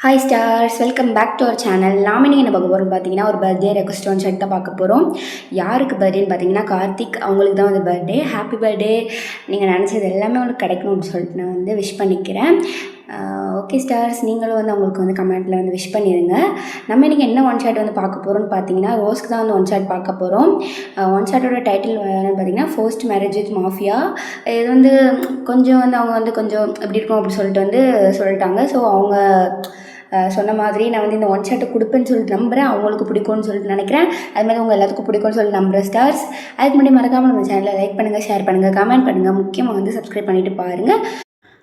Hi stars, welcome back to our channel. நாம் இன்றைக்கி என்ன பார்க்க போகிறோம் பார்த்தீங்கன்னா, ஒரு பர்த்டே ரெக்வஸ்ட் ஒன் ஷர்ட் தான் பார்க்க போகிறோம். யாருக்கு பர்த்டேன்னு பார்த்தீங்கன்னா, கார்த்திக் அவங்களுக்கு தான் வந்து பர்த்டே. ஹாப்பி பர்த்டே, நீங்கள் நினச்சது எல்லாமே உங்களுக்கு கிடைக்கணும்னு சொல்லிட்டு நான் வந்து விஷ் பண்ணிக்கிறேன். ஓகே ஸ்டார்ஸ், நீங்களும் வந்து அவங்களுக்கு வந்து கமெண்ட்டில் வந்து விஷ் பண்ணிடுங்க. நம்ம இன்றைக்கி என்ன ஒன் ஷாட் வந்து பார்க்க போகிறோம்னு பார்த்தீங்கன்னா, ரோஸ்க்கு தான் வந்து ஒன் ஷாட் பார்க்க போகிறோம். ஒன் ஷாட்டோட டைட்டில் என்னன்னு பார்த்தீங்கன்னா, ஃபர்ஸ்ட் மேரேஜ் வித் மாஃபியா. இது வந்து கொஞ்சம் வந்து அவங்க வந்து கொஞ்சம் எப்படி இருக்கும் அப்படின்னு சொல்லிட்டு வந்து சொல்லிட்டாங்க. ஸோ அவங்க சொன்ன மாதிரி நான் வந்து இந்த ஒன் ஷாட்டை கொடுப்பேன்னு சொல்லிட்டு நம்புகிறேன். அவங்களுக்கு பிடிக்கும்னு சொல்லிட்டு நினைக்கிறேன். அது மாதிரி உங்கள் எல்லாத்துக்கும் பிடிக்கும்னு சொல்லிட்டு நம்புகிறேன் ஸ்டார்ஸ். அதுக்கு முன்னாடி மறக்காமல் நம்ம சேனலை லைக் பண்ணுங்கள், ஷேர் பண்ணுங்கள், கமெண்ட் பண்ணுங்கள். முக்கியமாக வந்து சப்ஸ்கிரைப் பண்ணிவிட்டு பாருங்கள்.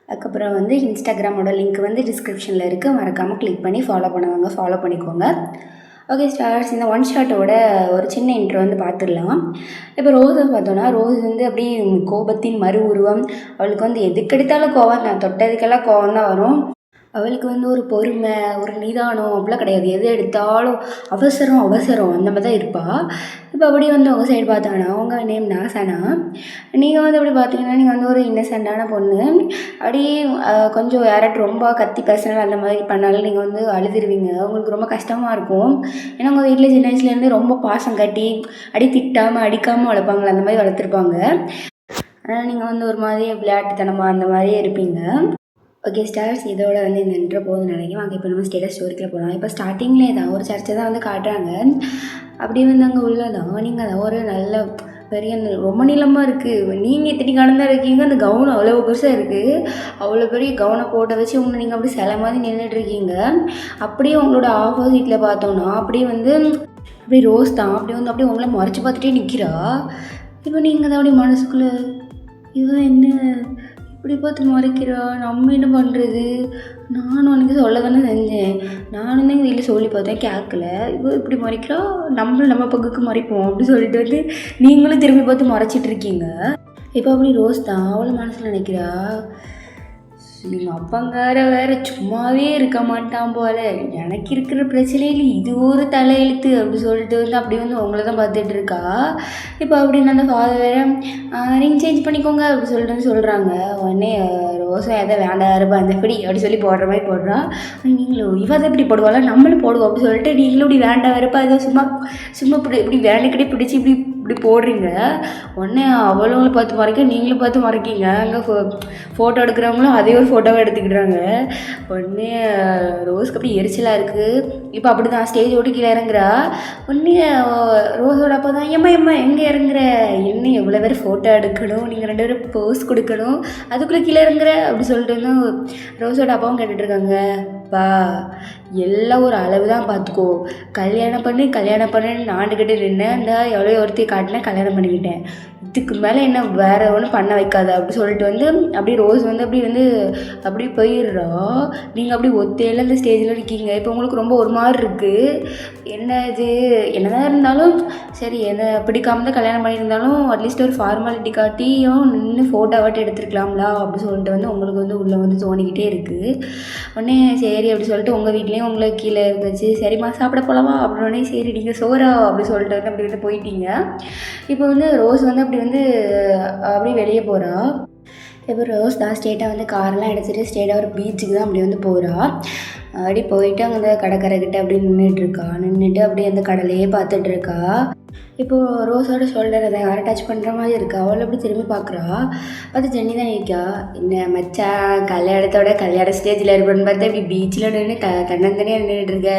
அதுக்கப்புறம் வந்து இன்ஸ்டாகிராமோட லிங்க் வந்து டிஸ்கிரிப்ஷனில் இருக்குது. மறக்காமல் கிளிக் பண்ணி ஃபாலோ பண்ணுவாங்க, ஃபாலோ பண்ணிக்கோங்க. ஓகே ஸ்டார்ஸ், இந்த ஒன் ஷாட்டோட ஒரு சின்ன இன்ட்ரோ வந்து பார்த்துடலாம். இப்போ ரோஸை பார்த்தோன்னா, ரோஸ் வந்து அப்படியே கோபத்தின் மறு உருவம். அவளுக்கு வந்து எதுக்கெடுத்தாலும் கோவம் தான், தொட்டதுக்கெல்லாம் கோவம் தான் வரும். அவளுக்கு வந்து ஒரு பொறுமை, ஒரு நிதானம் அப்படிலாம் கிடையாது. எது எடுத்தாலும் அவசரம் அவசரம் அந்த மாதிரி தான் இருப்பாள். இப்போ அப்படி வந்து அவங்க சைடு பார்த்தாங்கன்னா, அவங்க நேம் நாசானா. நீங்கள் வந்து அப்படி பார்த்தீங்கன்னா, நீங்கள் வந்து ஒரு இன்னசென்ட்டான பொண்ணு. அப்படியே கொஞ்சம் யாராட்டும் ரொம்ப கத்தி பேசுனாலும் அந்த மாதிரி பண்ணாலும் நீங்கள் வந்து அழுதுருவீங்க. உங்களுக்கு ரொம்ப கஷ்டமாக இருக்கும். ஏன்னா உங்கள் வீட்டில் சின்ன வயசுலேருந்து ரொம்ப பாசம் கட்டி அடி திட்டாமல் அடிக்காமல் வளர்ப்பாங்களே, அந்த மாதிரி வளர்த்துருப்பாங்க. ஆனால் நீங்கள் வந்து ஒரு மாதிரி விளையாட்டுத்தனமாக அந்த மாதிரியே இருப்பீங்க. ஓகே ஸ்டார்ஸ், இதோட வந்து இந்த இன்ட்ரோ போகுதுன்னு நினைக்கிறேன். வாங்க இப்போ நம்ம ஸ்டேட்டஸ் ஸ்டோரிக்கில் போகலாம். இப்போ ஸ்டார்டிங்லேயே தான் ஒரு சர்ச்சை தான் வந்து காட்டுறாங்க. அப்படி வந்து அங்கே உள்ளதான் நீங்கள் அதை ஒரு நல்ல பெரிய ரொம்ப நீளமாக இருக்குது. நீங்கள் இத்தனை கடந்தான் இருக்கீங்க, அந்த கவுன் அவ்வளோ பெருசாக இருக்குது. அவ்வளோ பெரிய கவுனை போட்ட வச்சு உங்களை நீங்கள் அப்படி சிலை மாதிரி நின்றுட்டுருக்கீங்க. அப்படியே உங்களோட ஆப்போசிட்டில் பார்த்தோன்னா அப்படியே வந்து அப்படியே ரோஸ் தான் அப்படியே வந்து அப்படியே உங்களை மறைச்சி பார்த்துட்டே நிற்கிறா. இப்போ நீங்கள் தான் அப்படியே மனசுக்குள்ளே இவன் என்ன இப்படி பார்த்து மறைக்கிறா, நம்ம என்ன பண்ணுறது? நானும் அன்றைக்கி சொல்ல தானே செஞ்சேன். நானும் தான் எங்கள் வீட்டில் சொல்லி பார்த்தேன், கேட்கல. இப்போ இப்படி மறைக்கிறா, நம்ம பங்குக்கு மறைப்போம் அப்படி சொல்லிட்டு வந்து நீங்களும் திரும்பி பார்த்து மறைச்சிட்ருக்கீங்க. இப்போ அப்படி ரோஸ் தான் அவளை மனசில் நினைக்கிறா, எங்கள் அப்பங்கார வேற சும்மாவே இருக்க மாட்டான் போல, எனக்கு இருக்கிற பிரச்சனையில் இது ஒரு தலையெழுத்து அப்படி சொல்லிட்டு வந்து அப்படி வந்து உங்களை தான் பார்த்துட்டு இருக்கா. இப்போ அப்படின்னு அந்த ஃபாதர் வேற ரிங் சேஞ்ச் பண்ணிக்கோங்க அப்படி சொல்லிட்டு சொல்கிறாங்க. உடனே ரோஸா எதை வேண்டாம் இருப்பா அந்த இப்படி அப்படி சொல்லி போடுற மாதிரி போடுறா. நீங்களும் இவ அதை இப்படி போடுவாளா, நம்மளும் போடுவோம் அப்படி சொல்லிட்டு நீங்களும் இப்படி வேண்டாம் இருப்பா ஏதோ சும்மா இப்படி வேலைக்கடி பிடிச்சி இப்படி போடுறீங்க. உடனே அவளுங்களை பார்த்து மறைக்க நீங்களும் பார்த்து மறைக்கிங்க. அங்கே ஃபோட்டோ எடுக்கிறவங்களும் அதே ஒரு ஃபோட்டோவை எடுத்துக்கிட்டாங்க. உடனே ரோஸ்க்கு அப்படி எரிச்சலாக இருக்குது. இப்போ அப்படி தான் ஸ்டேஜ் ஓட்டு கீழே இறங்குறா. உடனே ரோஸோட அப்பா தான் எம்மா எங்கே இறங்குற, என்ன எவ்வளோ பேர் ஃபோட்டோ எடுக்கணும், நீங்கள் 2 பேரும் போஸ் கொடுக்கணும், அதுக்குள்ளே கீழே இறங்குற அப்படி சொல்லிட்டு வந்து ரோஸோட அப்பாவும் கேட்டுட்ருக்காங்க. பா எல்லாம் ஒரு அளவு தான் பார்த்துக்கோ, கல்யாணம் பண்ணுன்னு நாண்டுக்கிட்டு நின்று இந்த எவ்வளோ ஒருத்தையை காட்டினேன், கல்யாணம் பண்ணிக்கிட்டேன், இதுக்கு மேலே என்ன வேறு ஒன்றும் பண்ண வைக்காது அப்படி சொல்லிட்டு வந்து அப்படியே ரோஸ் வந்து அப்படி போயிடுறா. நீங்கள் அப்படி ஒத்தையில் இந்த ஸ்டேஜில் இருக்கீங்க. இப்போ உங்களுக்கு ரொம்ப ஒரு மாதிரி இருக்குது. என்ன இது என்னதான் இருந்தாலும் சரி, என்ன பிடிக்காம தான் கல்யாணம் பண்ணியிருந்தாலும் அட்லீஸ்ட் ஒரு ஃபார்மாலிட்டி காட்டியும் நின்று ஃபோட்டோவாட்டி எடுத்துருக்கலாம்லா அப்படி சொல்லிட்டு வந்து உங்களுக்கு வந்து உள்ளே வந்து தோணிக்கிட்டே இருக்குது. உடனே சரி அப்படி சொல்லிட்டு உங்கள் வீட்லேயும் உங்களை கீழே இருந்துச்சு, சரிம்மா சாப்பிட போகலாமா அப்படின்னே சரி நீங்கள் சோறா அப்படி சொல்லிட்டு வந்து அப்படி வந்து போயிட்டீங்க. இப்போ வந்து ரோஸ் வந்து அப்படியே வெளியே போகிறா. இப்போ ரோஸ் தான் ஸ்டேட்டாக வந்து காரெலாம் எடுத்துகிட்டு ஸ்டேட்டாக ஒரு பீச்சுக்கு தான் அப்படி வந்து போகிறா. அப்படி போயிட்டு அங்கே கடற்கரைக்கிட்ட அப்படி நின்றுட்டு அப்படியே அந்த கடலையே பார்த்துட்ருக்கா. இப்போது ரோஸோட ஷோல்டர் அதை யாரை டச் பண்ணுற மாதிரி இருக்கா. அவளை அப்படி திரும்பி பார்க்குறா. பார்த்து ஜென்னி தான் நிற்கா. என்ன மச்சான் கல்யாண ஸ்டேஜில் இருப்பேன்னு பார்த்தா இப்படி பீச்சில் நின்று தன்னந்தனியாக நின்றுட்டு இருக்க,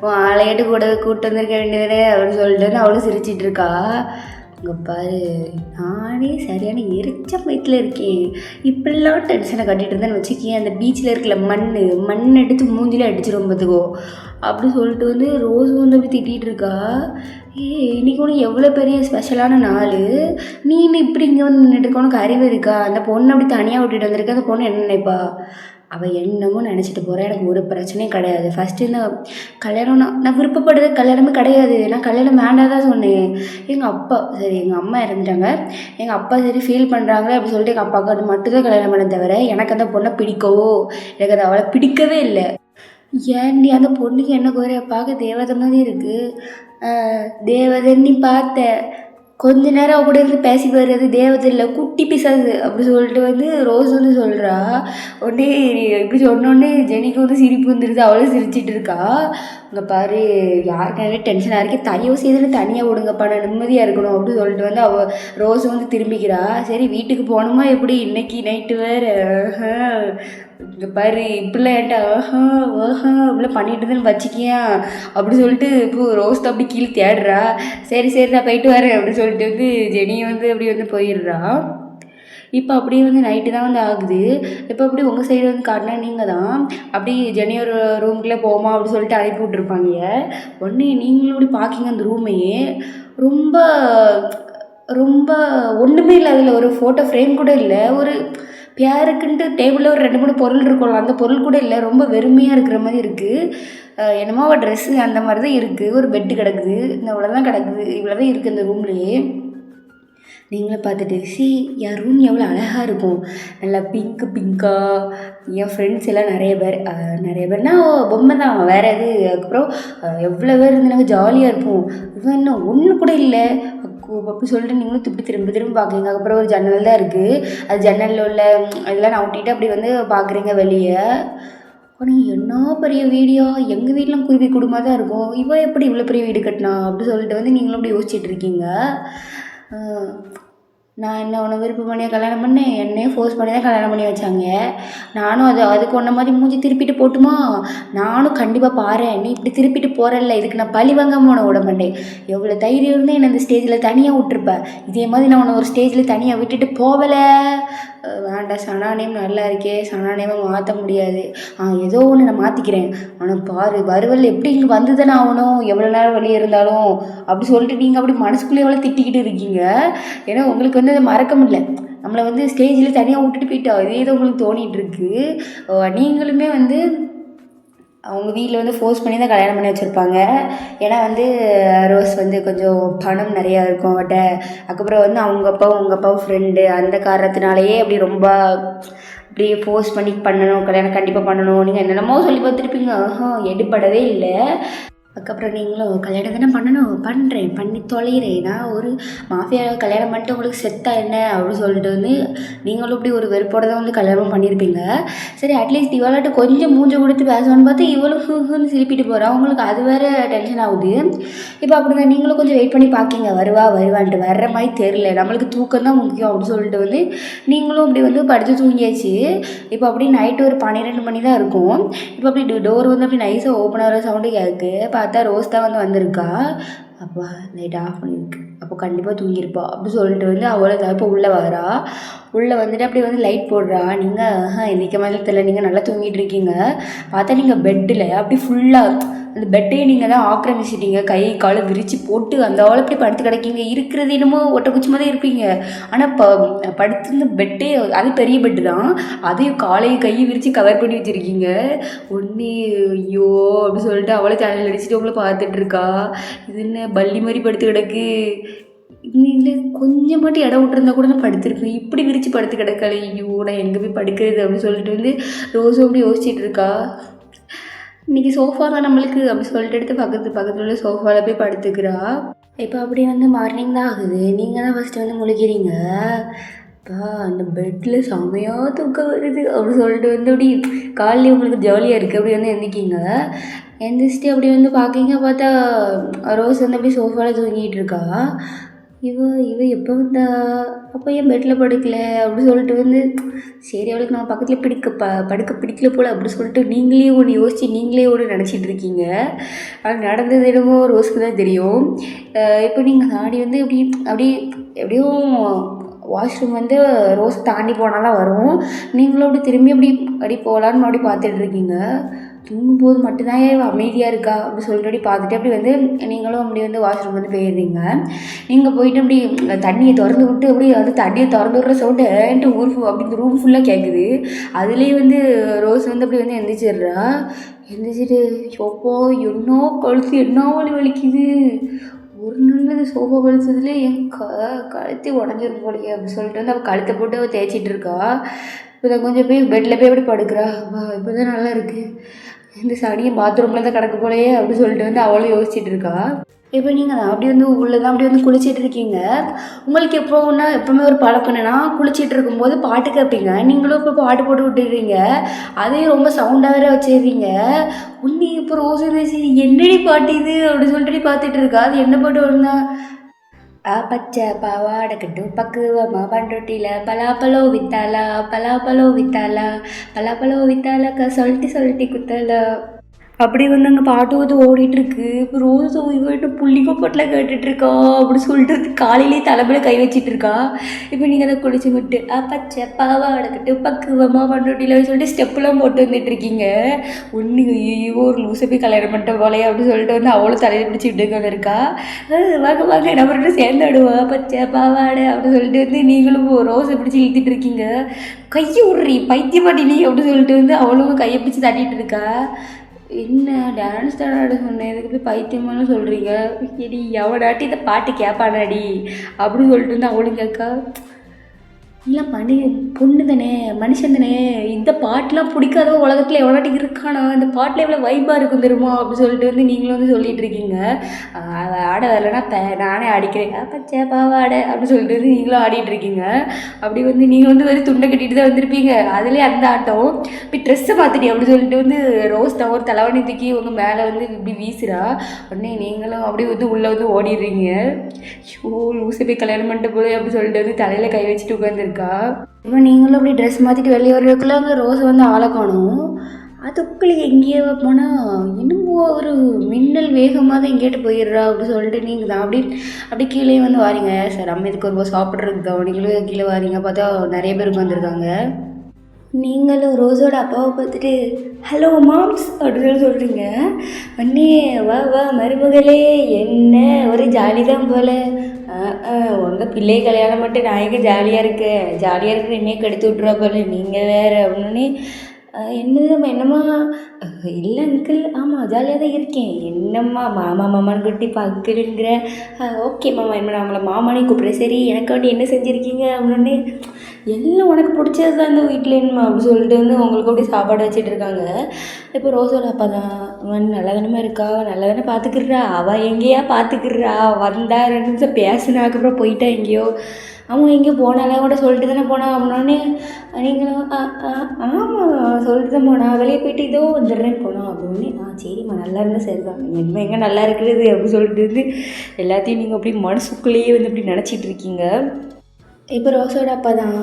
உன் ஆளையாட்டு கூட கூப்பிட்டு வந்திருக்க வேண்டியதானே அப்படின்னு சொல்லிட்டு வந்து அவளும் சிரிச்சிட்டு இருக்கா. இங்கே பாரு, நானே சரியான எரிச்ச வயிற்றில் இருக்கேன், இப்படிலாம் டென்ஷனை கட்டிகிட்டு இருந்தேன்னு வச்சுக்கேன், அந்த பீச்சில் இருக்கிற மண் எடுத்து மூஞ்சிலே அடிச்சிடும் பார்த்துக்கோ அப்படி சொல்லிட்டு வந்து ரோஸ் வந்து அப்படி திட்டிகிட்டு இருக்கா. இன்றைக்கி ஒன்று எவ்வளோ பெரிய ஸ்பெஷலான நாள், நீ இன்னும் இப்படி இங்கே வந்து நின்றுட்டு உனக்கு அறிவு இருக்கா? அந்த பொண்ணை அப்படி தனியாக விட்டுட்டு வந்திருக்க, அந்த பொண்ணு என்ன நினைப்பா? அவள் என்னமோ நினச்சிட்டு போகிறேன், எனக்கு ஒரு பிரச்சனையும் கிடையாது. ஃபஸ்ட்டு இந்த கல்யாணம் நான் விருப்பப்படுறது கல்யாணமே கிடையாது. நான் கல்யாணம் வேண்டாம் தான் சொன்னேன். எங்கள் அம்மா இறந்துட்டாங்க, எங்கள் அப்பா சரி ஃபீல் பண்ணுறாங்க அப்படி சொல்லிட்டு எங்கள் அப்பாவுக்கு அது மட்டும்தான் கல்யாணம் பண்ண தவிர எனக்கு அந்த பொண்ணை பிடிக்கவோ எனக்கு அது அவளை பிடிக்கவே இல்லை. ஏன்டி அந்த பொண்ணுக்கு என்ன குறைய, பார்க்க தேவதை மாதிரி இருக்குது, தேவதை நீ பார்த்த கொஞ்ச நேரம் அவ கூட இருந்து பேசி வர்றது தேவதையில் குட்டி பிசாது அப்படி சொல்லிட்டு வந்து ரோஸ் வந்து சொல்கிறா. உடனே இப்படி சொன்னோடனே ஜெனிக்கு வந்து சிரிப்பு வந்துடுது. அவளும் சிரிச்சிட்டு இருக்கா. இங்கே பாரு, யாருக்கானே டென்ஷனாக இருக்கு, தயவு செய்து தனியாக விடுங்கப்பா, நான் நிம்மதியாக இருக்கணும் அப்படின்னு சொல்லிட்டு வந்து அவள் ரோஸ் வந்து திரும்பிக்கிறா. சரி வீட்டுக்கு போகணுமா எப்படி, இன்னைக்கு நைட்டு வேறு இங்கே பாரு இப்படிலாம் ஏன்டா இப்படிலாம் பண்ணிட்டு இருந்தேன்னு வச்சுக்கியா அப்படி சொல்லிட்டு இப்போ ரோஸ் தான் அப்படி கீழே தேடுறா. சரி சரி நான் போயிட்டு வரேன் அப்படின்னு சொல்லிட்டு வந்து ஜெனியை வந்து அப்படி வந்து போயிடுறா. இப்போ அப்படியே வந்து நைட்டு தான் வந்து ஆகுது. இப்போ அப்படி உங்கள் சைடு வந்து காட்டினா நீங்கள் தான் அப்படி ஜெனியோட ரூம்குள்ளே போமா அப்படின்னு சொல்லிட்டு அனுப்பி விட்ருப்பாங்க. உடனே நீங்களும் அப்படி பார்க்கிங்க அந்த ரூமையே. ரொம்ப ரொம்ப ஒன்றுமே இல்லை, அதில் ஒரு ஃபோட்டோ ஃப்ரேம் கூட இல்லை. ஒரு பேருக்குன்ட்டு டேபிளில் ஒரு 2-3 பொருள் இருக்கும்ல, அந்த பொருள் கூட இல்லை. ரொம்ப வெறுமையாக இருக்கிற மாதிரி இருக்குது. என்னமோ அவள் ட்ரெஸ்ஸு அந்த மாதிரி தான் இருக்குது. ஒரு பெட்டு கிடக்குது, இந்த இவ்வளோ தான் கிடக்குது, இவ்வளோ தான் இருக்குது இந்த ரூம்லேயே. நீங்களும் பார்த்துட்டு என் ரூம் எவ்வளோ அழகாக இருக்கும், நல்லா பிங்காக. என் ஃப்ரெண்ட்ஸ் எல்லாம் நிறைய பேர்னா பொம்மை தான், வேறு எது. அதுக்கப்புறம் எவ்வளோ பேர் இருந்து நாங்கள் ஜாலியாக இருப்போம். இவன் இன்னும் ஒன்று கூட இல்லை அப்படி சொல்லிட்டு நீங்களும் திரும்ப பார்க்குறீங்க. அதுக்கப்புறம் ஒரு ஜன்னல் தான் இருக்குது. அது ஜன்னலில் உள்ள இதெல்லாம் நான் ஒட்டிட்டு அப்படி வந்து பார்க்குறீங்க வெளியே. ஆனால் என்ன பெரிய வீடியோ, எங்கள் வீட்டிலாம் குருவி குடும்பமாக தான் இருக்கும், இவன் எப்படி இவ்வளோ பெரிய வீடு கட்டினா அப்படி சொல்லிட்டு வந்து நீங்களும் அப்படி யோசிச்சுட்டு இருக்கீங்க. நான் என்ன உன்னை விருப்பம் பண்ணியா கல்யாணம் பண்ணேன், என்னையே ஃபோர்ஸ் பண்ணி தான் கல்யாணம் பண்ணி வச்சாங்க. நானும் அதுக்கு ஒன்றை மாதிரி மூஞ்சி திருப்பிட்டு போட்டுமா, நானும் கண்டிப்பாக பாறேன், நீ இப்படி திருப்பிட்டு போகிறல்ல, இதுக்கு நான் பழி வாங்காமல் உன்னை விட மாட்டேன். எவ்வளோ தைரியம் இருந்தால் என்னை அந்த ஸ்டேஜில் தனியாக விட்டுருப்பேன், இதே மாதிரி நான் உன்னை ஒரு ஸ்டேஜில் தனியாக விட்டுட்டு போகலை. வேண்டாம், சனா நேம் நல்லா இருக்கே, சனா நேமை மாற்ற முடியாது. ஏதோ ஒன்று நான் மாற்றிக்கிறேன். ஆனால் பாரு வருவல் எப்படி இங்கே வந்து தானே ஆகணும், எவ்வளோ நேரம் வெளியே இருந்தாலும் அப்படி சொல்லிட்டு நீங்கள் அப்படி மனசுக்குள்ளே எவ்வளோ திட்டிக்கிட்டு இருக்கீங்க. ஏன்னா உங்களுக்கு வந்து அதை மறக்க முடியல, நம்மளை வந்து ஸ்டேஜில் தனியாக விட்டுட்டு போயிட்டா, இதே தான் உங்களுக்கு தோணிகிட்ருக்கு. நீங்களுமே வந்து அவங்க வீட்டில் வந்து ஃபோர்ஸ் பண்ணி தான் கல்யாணம் பண்ணி வச்சுருப்பாங்க. ஏன்னா வந்து ரோஸ் வந்து கொஞ்சம் பணம் நிறையா இருக்கும் அவட்ட. அதுக்கப்புறம் வந்து அவங்க அப்பாவும் ஃப்ரெண்டு, அந்த காரணத்தினாலேயே அப்படி ரொம்ப அப்படியே ஃபோர்ஸ் பண்ணி பண்ணணும், கல்யாணம் கண்டிப்பாக பண்ணணும். நீங்கள் என்னென்னமோ சொல்லி பார்த்துருப்பீங்க, எடுபடவே இல்லை. அதுக்கப்புறம் நீங்களும் கல்யாணம் தானே பண்ணுறேன், பண்ணி தொலைகிறேன், நான் ஒரு மாஃபியாவை கல்யாணம் பண்ணிட்டு உங்களுக்கு செத்தா என்ன அப்படின்னு சொல்லிட்டு வந்து நீங்களும் இப்படி ஒரு வெறுப்போட தான் வந்து கல்யாணம் பண்ணியிருப்பீங்க. சரி அட்லீஸ்ட் இவளாட்டு கொஞ்சம் மூஞ்ச கொடுத்து பேசணும்னு பார்த்து இவளும் ஹூன்னு சிரிப்பிட்டு போகிறா. உங்களுக்கு அது வேறு டென்ஷன் ஆகுது. இப்போ அப்படிங்க நீங்களும் கொஞ்சம் வெயிட் பண்ணி பார்க்கிங்க, வருவான்ட்டு. வர்ற மாதிரி தெரில, நம்மளுக்கு தூக்கம் தான் முக்கியம் அப்படின்னு சொல்லிட்டு வந்து நீங்களும் அப்படி வந்து படுத்து தூங்கியாச்சு. இப்போ அப்படி நைட்டு ஒரு 12 மணி தான் இருக்கும். இப்போ அப்படி டோர் வந்து அப்படி நைஸாக ஓப்பன் ஆகிற சவுண்டு கேட்கு. பார்த்தா ரோஸ் தான் வந்து வந்திருக்கா. அப்பா லைட் ஆஃப் பண்ணியிருக்கு, அப்போ கண்டிப்பாக தூங்கியிருப்பா அப்படி சொல்லிட்டு வந்து அவளை தான் இப்போ உள்ளே வரா. உள்ளே வந்துட்டு அப்படி வந்து லைட் போடுறா. நீங்கள் இன்றைக்கி மாதிரி தெரியல, நீங்கள் நல்லா தூங்கிட்டு இருக்கீங்க. பார்த்தா நீங்கள் பெட்டில் அப்படி ஃபுல்லாக அந்த பெட்டையே நீங்கள் தான் ஆக்கிரமிச்சிட்டீங்க, கை காலை விரித்து போட்டு அந்த ஆளை இப்படி படுத்து கிடக்கீங்க. இருக்கிறது என்னமோ ஒட்டக்குச்சி மாதிரி இருப்பீங்க, ஆனால் படுத்துருந்த பெட்டே அது பெரிய பெட்டு தான், அதையும் காலையும் கையை விரித்து கவர் பண்ணி வச்சுருக்கீங்க. ஒன்று ஐயோ அப்படி சொல்லிட்டு அவளை சேனல் அடிச்சுட்டு உங்களை பார்த்துட்ருக்கா. இது என்ன பள்ளி மாதிரி படுத்து கிடக்கு, இல்லை கொஞ்சம் மட்டும் இடம் விட்டுருந்தா கூட நான் படுத்திருப்பேன், இப்படி விரித்து படுத்து கிடக்காளே, ஐயோ நான் எங்கே போய் படுக்கிறது அப்படின்னு சொல்லிட்டு வந்து ரோஸும் அப்படி யோசிச்சுட்டு இருக்கா. இன்றைக்கி சோஃபா தான் நம்மளுக்கு அப்படி சொல்லிட்டு எடுத்து பக்கத்தில் உள்ள சோஃபாவில் போய் படுத்துக்கிறா. இப்போ அப்படி வந்து மார்னிங் தான் ஆகுது. நீங்கள் தான் ஃபஸ்ட்டு வந்து முழிக்கிறீங்க. அப்பா அந்த பெட்டில் செம்மையாக தூக்கம் வருது அப்படி சொல்லிட்டு வந்து அப்படி காலையில் உங்களுக்கு ஜாலியாக இருக்குது அப்படி வந்து எந்திக்கிங்க. எந்திரிச்சிட்டு அப்படி வந்து பார்க்கிங்க, பார்த்தா ரோஸ் வந்து அப்படி சோஃபாவில் தூங்கிட்டு இருக்கா. இவ எப்போ வந்தா, அப்போ ஏன் பெட்டில் படுக்கல அப்படி சொல்லிட்டு வந்து சரி அவளுக்கு நம்ம பக்கத்தில் படுக்க பிடிக்கல போல் அப்படி சொல்லிட்டு நீங்களே ஒன்று யோசித்து நீங்களே ஒன்று நினச்சிட்டு இருக்கீங்க. ஆனால் நடந்தது என்னமோ ரோஸ்க்கு தான் தெரியும். இப்போ நீங்கள் தாடி வந்து அப்படி எப்படியும் வாஷ்ரூம் வந்து ரோஸ் தாண்டி போனால் தான் வரும். நீங்களும் அப்படி திரும்பி அப்படி போகலான்னு அப்படி பார்த்துட்ருக்கீங்க. தூங்கும்போது மட்டும்தான் அமைதியாக இருக்கா அப்படி சொல்லிட்டு பார்த்துட்டு அப்படி வந்து நீங்களும் அப்படி வந்து வாஷ்ரூம் வந்து போயிடுறீங்க. நீங்கள் போயிட்டு அப்படி தண்ணியை திறந்து விட்டு அப்படி வந்து தண்ணியை திறந்து விட்ற சவுண்டு அப்படி இந்த ரூம் ஃபுல்லாக கேட்குது. அதுலேயே வந்து ரோஸ் வந்து அப்படி வந்து எந்திரிச்சிட்டு சோப்போ என்ன கழுத்து என்ன வலிக்குது, ஒரு நல்லது சோஃபா கழுத்ததுலேயே என் கழுத்தி உடஞ்சிரும் போலையே அப்படி சொல்லிட்டு வந்து அவள் கழுத்தை போட்டு அவள் தேய்ச்சிட்டு இருக்கா. இப்போ தான் கொஞ்சம் போய் பெட்டில் போய் அப்படி படுக்கிறா. இப்போ தான் நல்லா இருக்குது, இந்த சனியை பாத்ரூமில் தான் கிடக்க போலையே அப்படி சொல்லிட்டு வந்து அவளும் யோசிச்சுட்டு இருக்கா. இப்போ நீங்கள் தான் அப்படி வந்து உள்ளே தான் அப்படி வந்து குளிச்சிட்டு இருக்கீங்க. உங்களுக்கு எப்போன்னா எப்போவுமே ஒரு பழக்கம் என்னன்னா, குளிச்சிட்டு இருக்கும்போது பாட்டு கேட்பீங்க. நீங்களும் இப்போ பாட்டு போட்டு விட்டுடுறீங்க. அதையும் ரொம்ப சவுண்டாக வேற வச்சிடுறீங்க. உன்னி இப்போ ரோஸ் இருந்துச்சு, என்னடி பாட்டு இது அப்படின்னு சொல்லிட்டு பார்த்துட்டு இருக்கா. அது என்ன பாட்டு வரும்னா, பச்சை பாவாடை கட்டு பக்குவமா பண்ருட்டியில் பலாப்பழம் வித்தாலா பலாப்பழம் வித்தாலா பலாப்பழம் வித்தாலாக்கா சொல்லிட்டு குத்தலா அப்படி வந்து அங்கே பாட்டு வந்து ஓடிட்டுருக்கு. இப்போ ரோஸ் இவன்ட்டு புள்ளிக்கோ பாட்டில் கேட்டுட்ருக்கா அப்படி சொல்லிட்டு காலையிலேயே தலைமையில் கை வச்சிட்டு இருக்கா. இப்போ நீங்கள் அதை குளிச்சு விட்டு பச்சை பாவாடை கட்டு பக்குவமாக பண்ருட்டியில் சொல்லிட்டு ஸ்டெப்புலாம் போட்டு வந்துட்டு இருக்கீங்க. ஒன்று ஐயோ ஒரு லூசை போய் கல்யாணம் பண்ணிட்ட போலையே அப்படின்னு சொல்லிட்டு வந்து அவ்வளோ தலையை பிடிச்சி விட்டு வந்திருக்கா. வாங்க வாங்க நம்ம ரெண்டும் சேர்ந்து ஆடுவா பச்சை பாவாடை அப்படின்னு சொல்லிட்டு வந்து நீங்களும் ரோஸை பிடிச்சி இழுத்துட்டு இருக்கீங்க. கையை விட்றி பைத்தியமாட்டி நீ அப்படின்னு சொல்லிட்டு வந்து அவளும் கையை பிடிச்சி தட்டிகிட்டு இருக்கா. என்ன டான்ஸ் ஆட சொன்னேன், இதுக்கு போய் பைத்தியமானு சொல்கிறீங்க. சரி எவனாட்டி இந்த பாட்டு கேட்பானாடி அப்படின்னு சொல்லிட்டு வந்து அவளும் கேட்கா. இல்லை பொண்ணு தானே, மனுஷன் தானே, இந்த பாட்டெலாம் பிடிக்காதவ உலகத்தில் எவ்வளோட்டி இருக்கானா, இந்த பாட்டில் எவ்வளோ வைப்பாக இருக்கும் தெரியுமா அப்படின்னு சொல்லிட்டு வந்து நீங்களும் வந்து சொல்லிட்டு இருக்கீங்க. ஆட வரலன்னா நானே ஆடிக்கிறேன் பச்சை பாவாடை அப்படின்னு சொல்லிட்டு வந்து நீங்களும் ஆடிட்டு இருக்கீங்க. அப்படி வந்து நீங்கள் வந்து வெறும் துண்டை கட்டிட்டு தான் வந்திருப்பீங்க. அதுலேயே அந்த ஆட்டம் இப்போ ட்ரெஸ்ஸை மாற்றிட்டி அப்படின்னு சொல்லிட்டு வந்து ரோஸ் தான் ஒரு தலைவணி தூக்கி உங்கள் மேலே வந்து இப்படி வீசுகிறா. உடனே நீங்களும் அப்படி வந்து உள்ளே வந்து ஓடிடுறீங்க. லூசை போய் கல்யாணம் பண்ணிட்டு போல அப்படின்னு சொல்லிட்டு வந்து தலையில் கை வச்சுட்டு உட்காந்துருக்கா. இப்போ நீங்களும் அப்படி ட்ரெஸ் மாற்றிட்டு வெளியே வர்றதுக்குள்ள அங்கே ரோஸ் வந்து ஆளை காணும். அதுக்குள்ளே எங்கேயோ போனால் இன்னும் ஒரு மின்னல் வேகமாக தான் எங்கேட்டு போயிடுறா அப்படின்னு சொல்லிட்டு நீங்கள் தான் அப்படி கீழே வந்து வாரீங்க. சார் நம்ம இதுக்கு ஒரு சாப்பிட்றதுக்கு தான் நீங்களும் கீழே வாரீங்க. பார்த்தா நிறைய பேர் உட்காந்துருக்காங்க. நீங்களும் ரோஸோட அப்பாவை பார்த்துட்டு ஹலோ மாம்ஸ் அப்படின்னு சொல்கிறீங்க. அண்ணே வா வா மருமகளே, என்ன ஒரு ஜாலி தான் போல். உங்கள் பிள்ளை கல்யாணம் மட்டும் நான் எங்கே ஜாலியாக இருக்கிற என்னையே கெடுத்து விட்ருவா போல நீங்கள் வேறு அப்படின்னு. என்னம்மா இல்லை அங்கிள், ஆமாம் ஜாலியாக தான் இருக்கேன். என்னம்மா மாமான்னு குட்டி அங்கிளுங்கிற. ஓகே மாமா, என்ன நம்மளை மாமானே கூப்பிட்றேன். சரி எனக்கு வேண்டி என்ன செஞ்சுருக்கீங்க அப்படின்னு. எல்லாம் உனக்கு பிடிச்சது தான் இந்த வீட்டில் என்னம்மா அப்படின்னு சொல்லிட்டு வந்து உங்களுக்கு அப்படி சாப்பாடு வச்சுட்டு இருக்காங்க. இப்போ ரோஸோட அப்பா தான் நல்ல தானமாக இருக்கா, நல்ல தானே பார்த்துக்கிறா, அவள் எங்கேயா பார்த்துக்கிறா, வந்தா 2 நிமிஷம் பேசினா அதுக்கப்புறம் போயிட்டா எங்கேயோ. அவன் எங்கேயோ போனாலே கூட சொல்லிட்டு தானே போனான் அப்படின்னே. நீங்களும் ஆமாம் சொல்லிட்டு தான் போனா, வெளியே போயிட்டு இதோ வந்துடுறேன்னு போனான் அப்படின்னு. சரிம்மா நல்லா இருந்தால் சரிதான், என்ன எங்கே நல்லா இருக்கிறது அப்படின்னு சொல்லிட்டு வந்து எல்லாத்தையும் நீங்கள் அப்படி மனசுக்குள்ளேயே வந்து அப்படி நினச்சிட்டு இருக்கீங்க. இப்போ ரோஸோட அப்பா தான்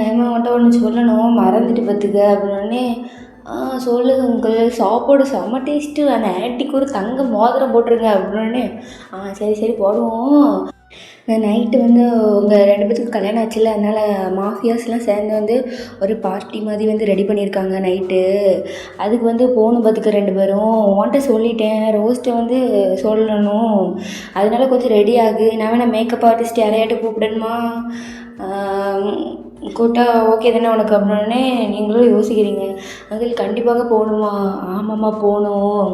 ஏமா அவன்கிட்ட ஒன்று சொல்லணும் மறந்துட்டு பார்த்துக்க அப்படின்னே. சொல்லுங்க உங்கள் சாப்பாடு செம்ம டேஸ்ட்டு, அந்த ஆன்ட்டிக்கு ஒரு தங்க மோதிரம் போட்டுருங்க அப்படின்னு. சரி போடுவோம். நைட்டு வந்து உங்கள் 2 பேத்துக்கு கல்யாணம் ஆச்சுல்ல, அதனால் மாஃபியாஸ்லாம் சேர்ந்து வந்து ஒரு பார்ட்டி மாதிரி வந்து ரெடி பண்ணியிருக்காங்க நைட்டு. அதுக்கு வந்து போகணும் பார்த்துக்க 2 பேரும். உன்கிட்ட சொல்லிட்டேன், ரோஸ்ட்டை வந்து சொல்லணும், அதனால கொஞ்சம் ரெடி ஆகு. நான் வேணா மேக்கப் ஆர்டிஸ்ட் யாரையாட்டு கூப்பிடணுமா, கூட்டா ஓகே தானே உனக்கு அப்படின்னே. நீங்களும் யோசிக்கிறீங்க, அதில் கண்டிப்பாக போகணுமா. ஆமாம்மா போகணும்,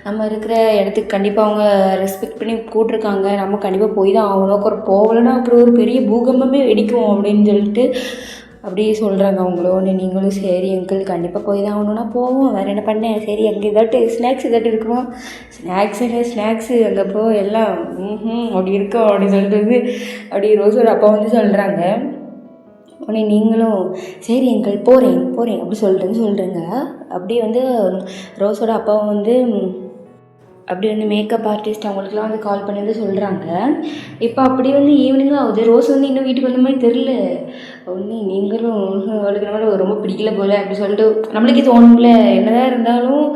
நம்ம இருக்கிற இடத்துக்கு கண்டிப்பாக அவங்க ரெஸ்பெக்ட் பண்ணி கூப்பிட்ருக்காங்க, நம்ம கண்டிப்பாக போய் தான் ஆகணும். அப்புறம் போகலைன்னா அப்புறம் ஒரு பெரிய பூகம்பமே வெடிக்கும் அப்படின்னு சொல்லிட்டு அப்படியே சொல்கிறாங்க அவங்களோட. நீங்களும் சரி அங்கிள் கண்டிப்பாக போய் தான் ஆகணுன்னா போவோம், வேறு என்ன பண்ணேன். சரி அங்கே ஸ்நாக்ஸ் இருக்குமா. ஸ்நாக்ஸு அங்கே போ எல்லாம் அப்படி இருக்கோம் அப்படின்னு சொல்லிட்டு அப்படி ரோஸோட அப்பா வந்து சொல்கிறாங்க. உடனே நீங்களும் சரி அங்கிள் போகிறேன் அப்படி சொல்கிறேங்க. அப்படியே வந்து ரோஸோட அப்பாவும் வந்து அப்படி வந்து மேக்கப் ஆர்டிஸ்ட் அவங்களுக்குலாம் வந்து கால் பண்ணி வந்து சொல்கிறாங்க. இப்போ அப்படி வந்து ஈவினிங்கும் ஆகுது, ரோஸ் வந்து இன்னும் வீட்டுக்கு வந்த மாதிரி தெரில. ஒன்று நீங்களும் அவளுக்கு நம்மள ரொம்ப பிடிக்கல போல் அப்படி சொல்லிட்டு நம்மளுக்கே தோணும்ல. என்னதான் இருந்தாலும்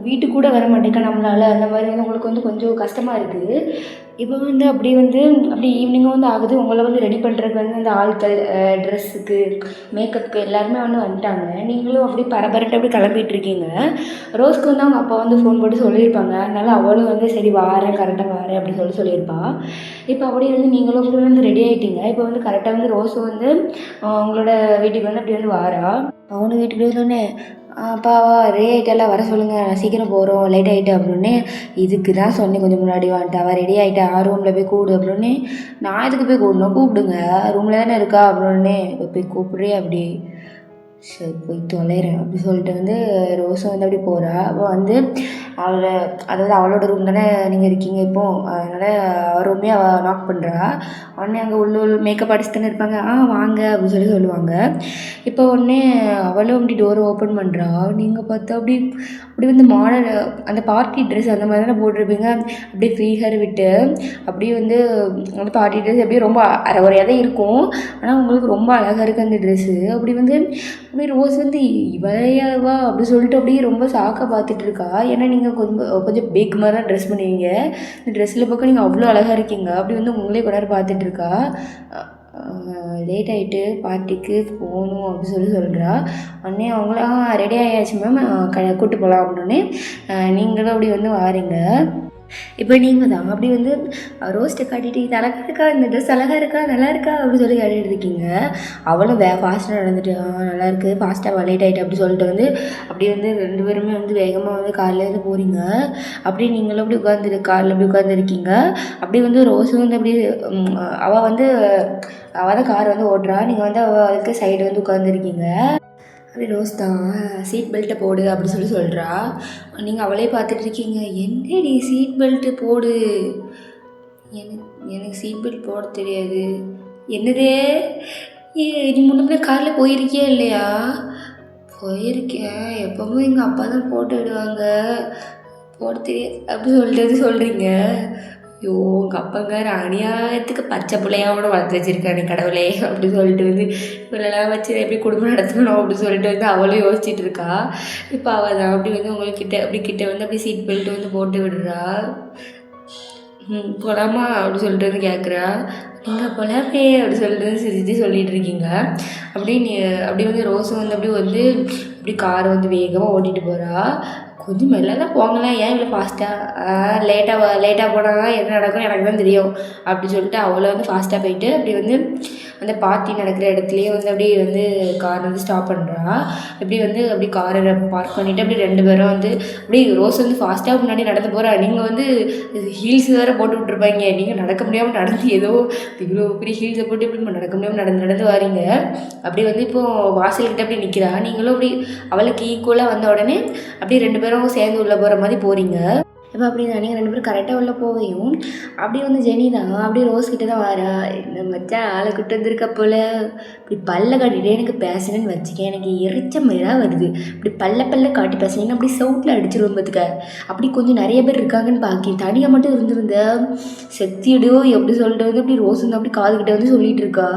வீட்டுக்கு கூட வர மாட்டேங்க நம்மளால், அந்த மாதிரி வந்து உங்களுக்கு வந்து கொஞ்சம் கஷ்டமாக இருக்குது. இப்போ வந்து அப்படி ஈவினிங்கும் வந்து ஆகுது. உங்களை வந்து ரெடி பண்ணுறதுக்கு வந்து அந்த ஆட்கள் ட்ரெஸ்ஸுக்கு மேக்கப்புக்கு எல்லாருமே வந்து வந்துட்டாங்க. நீங்களும் அப்படி பரபரட்டு அப்படி கிளம்பிகிட்ருக்கீங்க. ரோஸ்க்கு வந்து அவங்க அப்பா வந்து ஃபோன் போட்டு சொல்லியிருப்பாங்க, அதனால அவளும் வந்து சரி கரெக்டாக வாரேன் அப்படின்னு சொல்லியிருப்பா. இப்போ அப்படியே வந்து நீங்களும் அப்படி வந்து ரெடி ஆகிட்டீங்க. இப்போ வந்து கரெக்டாக வந்து ரோஸும் வந்து அவங்களோட வீட்டுக்கு வந்து அப்படி வந்து வாரா. அவனு வீட்டுக்கு வந்தோடனே அப்பாவா ரெடி ஆகிட்டாலாம் வர சொல்லுங்கள், நான் சீக்கிரம் போகிறோம், லேட் ஆகிட்டு அப்படின்னு. இதுக்கு தான் சொன்னேன் கொஞ்சம் முன்னாடி வந்துட்டு, அவள் ரெடி ஆகிட்டா ரூமில் போய் கூப்பிடு அப்படின்னு. நான் எதுக்கு போய் கூப்பிடணும், கூப்பிடுங்க ரூமில் தானே இருக்கா அப்படின்னு. போய் கூப்பிட்றே அப்படி. சரி போய் தொலைகிறேன் அப்படி சொல்லிட்டு வந்து ரோஸும் வந்து அப்படி போகிறா. அப்போ வந்து அதாவது அவளோட ரூம் தானே நீங்கள் இருக்கீங்க இப்போது, அதனால் அவள் ரூமே அவள் நாக் பண்ணுறா. உடனே அங்கே உள்ள மேக்கப் ஆர்டிஸ்ட் தானே இருப்பாங்க, வாங்க அப்படின்னு சொல்லுவாங்க. இப்போ உடனே அவளும் அப்படி டோரை ஓப்பன் பண்ணுறா. நீங்கள் பார்த்தா அப்படி அப்படி வந்து மாடல் அந்த பார்ட்டி ட்ரெஸ் அந்த மாதிரி தானே போட்டிருப்பீங்க, அப்படியே ஃப்ரீ ஹேர் விட்டு அப்படியே வந்து அந்த பார்ட்டி ட்ரெஸ் அப்படியே ரொம்ப அரைகுறையாக தான் இருக்கும், ஆனால் உங்களுக்கு ரொம்ப அழகாக இருக்குது அந்த ட்ரெஸ்ஸு. அப்படி வந்து அப்படியே ரோஸ் வந்து இவளையாவா அப்படி சொல்லிட்டு அப்படியே ரொம்ப ஷாக்காக பார்த்துட்டு இருக்கா. ஏன்னா நீங்கள் கொஞ்சம் பேக் மாதிரி தான் ட்ரெஸ் பண்ணுவீங்க, இந்த ட்ரெஸ்ஸில் பார்க்க நீங்கள் அவ்வளோ அழகாக இருக்கீங்க. அப்படி வந்து உங்களே கொஞ்ச நேரம் பார்த்துட்டு இருக்கா. லேட் ஆகிட்டு பார்ட்டிக்கு போகணும் அப்படின்னு சொல்கிறா. உடனே அவங்களும் ரெடி ஆகியாச்சு மேம், கூப்பிட்டு போகலாம் அப்படின்னே நீங்களும் அப்படி வந்து வாரீங்க. இப்போ நீங்கள் தான் அப்படி வந்து ரோஸ்ட்டை காட்டிட்டு இது அழகாக இருக்கா, இந்த ட்ரெஸ் அழகாக இருக்கா, நல்லா இருக்கா அப்படின்னு சொல்லி கேட்டுட்டு இருக்கீங்க. அவளும் ஃபாஸ்ட்டாக நடந்துட்டு நல்லா இருக்குது, ஃபாஸ்ட்டாக லேட் ஆகிட்டு அப்படி சொல்லிட்டு வந்து அப்படியே வந்து 2 பேருமே வந்து வேகமாக வந்து கார்லேருந்து போகிறீங்க. அப்படியே நீங்களும் அப்படி காரில் அப்படி உட்காந்துருக்கீங்க. அப்படி வந்து ரோஸும் வந்து அப்படி அவள் தான் கார் வந்து ஓட்டுறா, நீங்கள் வந்து அவளுக்கு சைடு வந்து உட்காந்துருக்கீங்க. அப்படி ரோஸ் தான் சீட் பெல்ட்டை போடு அப்படி சொல்கிறா. நீங்கள் அவளே பார்த்துட்ருக்கீங்க. என்னடி சீட் பெல்ட்டு போடு, எனக்கு சீட் பெல்ட் போட தெரியாது. என்னதே நீ முன்னே காரில் போயிருக்கியா இல்லையா? போயிருக்கேன், எப்பவும் எங்கள் அப்பா தான் போட்டு விடுவாங்க, போட தெரியாது அப்படி சொல்கிறீங்க. ஐயோ உங்கள் அப்பாங்க அநியாயத்துக்கு பச்சை பிள்ளையாவோட வளர்த்து வச்சுருக்கானே கடவுளே அப்படி சொல்லிட்டு வந்து இவளெல்லாம் வச்சு எப்படி குடும்பம் நடத்தணும் அப்படின்னு சொல்லிட்டு வந்து அவளும் யோசிச்சுட்டு இருக்கா. இப்போ அவள் தான் அப்படி வந்து உங்களுக்கு கிட்ட வந்து அப்படி சீட் பெல்ட் வந்து போட்டு விடுறா. போகலாமா அப்படி சொல்லிட்டு வந்து கேட்குறா. நீங்கள் போகலாமே அப்படி சொல்லிட்டு சிரிச்சு சொல்லிட்டு இருக்கீங்க. அப்படி வந்து ரோஸும் வந்து அப்படி காரை வந்து வேகமாக ஓட்டிகிட்டு போகிறா. கொஞ்சம் மெல்ல தான் போங்களேன், ஏன் இவ்வளோ ஃபாஸ்ட்டாக, லேட்டாக போனால் என்ன நடக்கும் எனக்கு தான் தெரியும் அப்படி சொல்லிட்டு அவளை வந்து ஃபாஸ்ட்டாக போயிட்டு அப்படி வந்து அந்த பார்ட்டி நடக்கிற இடத்துலையே வந்து அப்படியே வந்து கார் வந்து ஸ்டாப் பண்ணுறா. அப்படி காரை பார்க் பண்ணிவிட்டு அப்படி 2 பேரும் வந்து அப்படியே ரோஸ் வந்து ஃபாஸ்ட்டாக முன்னாடி நடந்து போகிறா. நீங்கள் வந்து ஹீல்ஸ் வேறு போட்டு விட்ருப்பாங்க, நீங்கள் நடக்க முடியாமல் நடந்து ஏதோ இவ்வளோ பெரிய ஹீல்ஸை போட்டு இப்படி நடக்க முடியாமல் நடந்து வாரீங்க. அப்படி வந்து இப்போது வாசல்கிட்ட அப்படி நிற்கிறா. நீங்களும் அப்படி அவளுக்கு ஈக்குவலாக வந்த உடனே அப்படியே 2 பேரும் சேர்ந்து உள்ளே போகிற மாதிரி போகிறீங்க. இப்போ அப்படி நீங்கள் 2 பேரும் கரெக்டாக உள்ள போவையும் அப்படியே வந்து ஜெனி தான் அப்படியே ரோஸ் கிட்டே தான் வாரா. இந்த மச்சான் ஆளை கிட்ட வந்துருக்க போல், இப்படி பல்ல காட்டிகிட்டே எனக்கு பேசுனேன்னு வச்சுக்கேன், எனக்கு எரிச்ச மாதிரியாக வருது. இப்படி பல்ல காட்டி பேசுனீங்கன்னா அப்படி சவுட்டில் அடிச்சிருவோம் பார்த்துக்க. அப்படி கொஞ்சம் நிறைய பேர் இருக்காங்கன்னு பார்க்கேன், தனியாக மட்டும் இருந்திருந்த செத்தியடியோ எப்படி சொல்லிட்டு வந்து அப்படி ரோஸ் வந்து அப்படி காதுகிட்ட வந்து சொல்லிகிட்டு இருக்கா.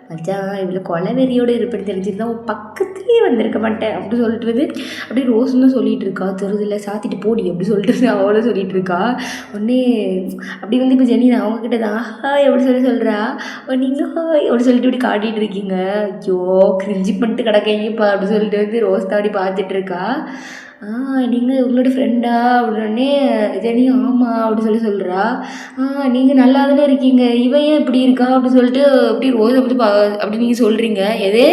மச்சான் இவ்வளோ கொலவெறியோடு இருப்பேன்னு தெரிஞ்சிருந்தா உன் பக்கத்துலேயே வந்திருக்க மாட்டேன் அப்படி சொல்லிட்டு வந்து அப்படி ரோஸ்ன்னு சொல்லிகிட்டு இருக்கா. தெருதில்ல சாத்திட்டு போடி அப்படி சொல்லிட்டு அவளும் சொல்லிகிட்டு இருக்கா. உடனே அப்படி வந்து இப்போ ஜெனி தான் அவங்கக்கிட்ட தான் ஹாய் எப்படி சொல்கிறா. நீங்கள் ஹாய் அப்படி சொல்லிட்டு இப்படி காட்டிகிட்டு இருக்கீங்க. ஐயோ கிரிஞ்சி பண்ணிட்டு கிடக்கீங்கப்பா அப்படி சொல்லிட்டு வந்து ரோஸ் தான் அப்படி பார்த்துட்டு இருக்கா. நீங்கள் உங்களோட ஃப்ரெண்டா அப்படின்னே ஜெனி ஆமாம் அப்படி சொல்கிறா. நீங்கள் நல்லா தானே இருக்கீங்க, இவன் ஏன் இப்படி இருக்கா அப்படி சொல்லிட்டு அப்படி ரோஸ் அப்படி நீங்கள் சொல்கிறீங்க எதே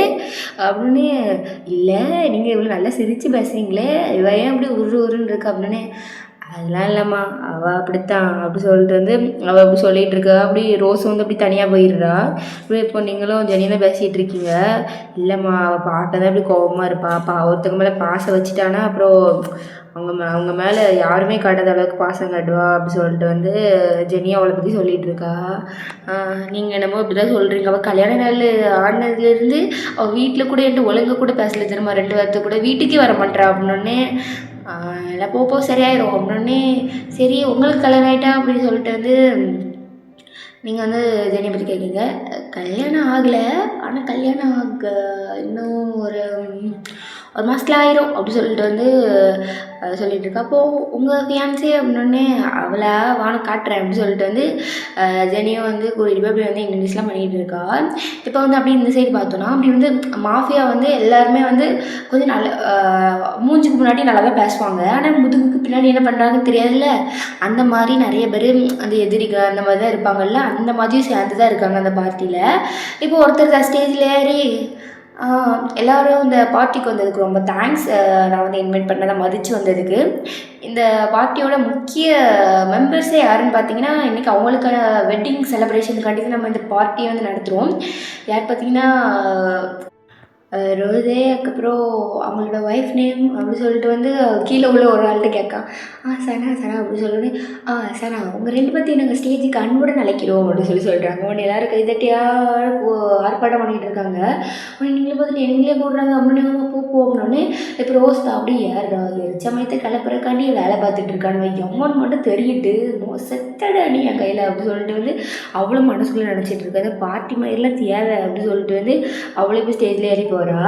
அப்படின்னு. இல்லை நீங்கள் இவ்வளோ நல்லா சிரித்து பேசுகிறீங்களே, இவன் ஏன் அப்படி உருன்னு இருக்கா அப்படின்னே. அதெல்லாம் இல்லைம்மா அவள் அப்படித்தான் அப்படி சொல்லிட்டு வந்து அவள் அப்படி சொல்லிகிட்டு இருக்கா. அப்படி ரோஸ் வந்து அப்படி தனியாக போயிடுறா. இப்படி இப்போ நீங்களும் ஜெனியை தான் பேசிகிட்டு இருக்கீங்க. இல்லைம்மா அவள் பாட்டை தான் அப்படி கோபமாக இருப்பா, ஒருத்தங்க மேலே பாசம் வச்சுட்டானா அப்புறம் அவங்க மேலே யாருமே காட்டாத அளவுக்கு பாசம் காட்டுவா அப்படி சொல்லிட்டு வந்து ஜெனி அவளை பற்றி சொல்லிகிட்டு இருக்கா. நீங்கள் என்னமோ இப்படி தான் சொல்கிறீங்க, அவள் கல்யாண நாள் ஆனதுலேருந்து அவள் வீட்டில் கூட என்கிட்ட ஒழுங்காக கூட பேசல தெரியுமா, 2 வாரத்துக்கு கூட வீட்டுக்கே வர மாட்டேறா அப்படின்னே. எல்லாம் போப்போ சரியாயிரும் அப்படின்னே. சரி உங்களுக்கு கல்யாணம் ஆகிட்டா அப்படின்னு சொல்லிட்டு வந்து நீங்கள் வந்து ஜெனியை பற்றி கேட்குறீங்க. கல்யாணம் ஆகலை, ஆனால் கல்யாணம் இன்னும் ஒரு மாதத்தில் ஆயிரும் அப்படி சொல்லிட்டு வந்து சொல்லிகிட்டு இருக்கா. அப்போது உங்கள் ஃபியான்ஸே அப்படின்னே அவளை வானம் காட்டுறேன் அப்படி சொல்லிட்டு வந்து ஜெனியும் வந்து கூட்டிகிட்டு போய் அப்படி வந்து இங்கிலீஷ்லாம் பண்ணிகிட்டு இருக்கா. இப்போ வந்து அப்படி இந்த சைடு பார்த்தோன்னா அப்படி வந்து மாஃபியா வந்து எல்லாருமே வந்து கொஞ்சம் நல்ல மூஞ்சுக்கு முன்னாடி நல்லா தான் பேசுவாங்க, ஆனால் முதுகுக்கு பின்னாடி என்ன பண்ணுறாங்கன்னு தெரியாதுல்ல. அந்த மாதிரி நிறைய பேர் அந்த எதிரிக அந்த மாதிரி தான் இருப்பாங்கல்ல, அந்த மாதிரியும் சேர்ந்து தான் இருக்காங்க அந்த பார்ட்டியில். இப்போ ஒருத்தர் தான் ஸ்டேஜில் ஏறி எல்லோரும் இந்த பார்ட்டிக்கு வந்ததுக்கு ரொம்ப தேங்க்ஸ், நான் வந்து இன்வைட் பண்ணதை மதித்து வந்ததுக்கு. இந்த பார்ட்டியோட முக்கிய மெம்பர்ஸே யாருன்னு பார்த்தீங்கன்னா இன்றைக்கி அவங்களுக்கான வெட்டிங் செலிப்ரேஷனுக்காண்டி நம்ம இந்த பார்ட்டியை வந்து நடத்துகிறோம். யார் பார்த்தீங்கன்னா ரோஸே. அதுக்கப்புறம் அவங்களோட ஒய்ஃப் நேம் அப்படின்னு சொல்லிட்டு வந்து கீழே உள்ள ஒரு ஆள்கிட்ட கேட்கான். சனா சனா அப்படின்னு சொல்லி சனா உங்கள் 2 பேர்த்தையும் நாங்கள் ஸ்டேஜுக்கு அன்புடன் அழைக்கிறோம் அப்படின்னு சொல்லிட்டாங்க. உடனே எல்லோரும் கைதட்டியா ஆர்ப்பாட்டம் பண்ணிகிட்டு இருக்காங்க. உடனே நீங்களே பார்த்துட்டு எங்களே போடுறாங்க அப்படின்னு போகணுன்னே இப்போ ரோஸ் தான் அப்படியே ஏறா எரிச்சமயத்தை கிளப்புறக்காண்டி வேலை பார்த்துட்டு இருக்கானுங்க. எம்மன் மட்டும் தெரியிட்டு செத்தடா நீ என் கையில் அப்படின்னு சொல்லிட்டு வந்து அவ்வளோ மனசுக்குள்ளே நினச்சிட்டு இருக்காது. பார்ட்டி மாதிரிலாம் தேவை அப்படின்னு சொல்லிட்டு வந்து அவளே போய் ஸ்டேஜில் ஏறி போகிறா.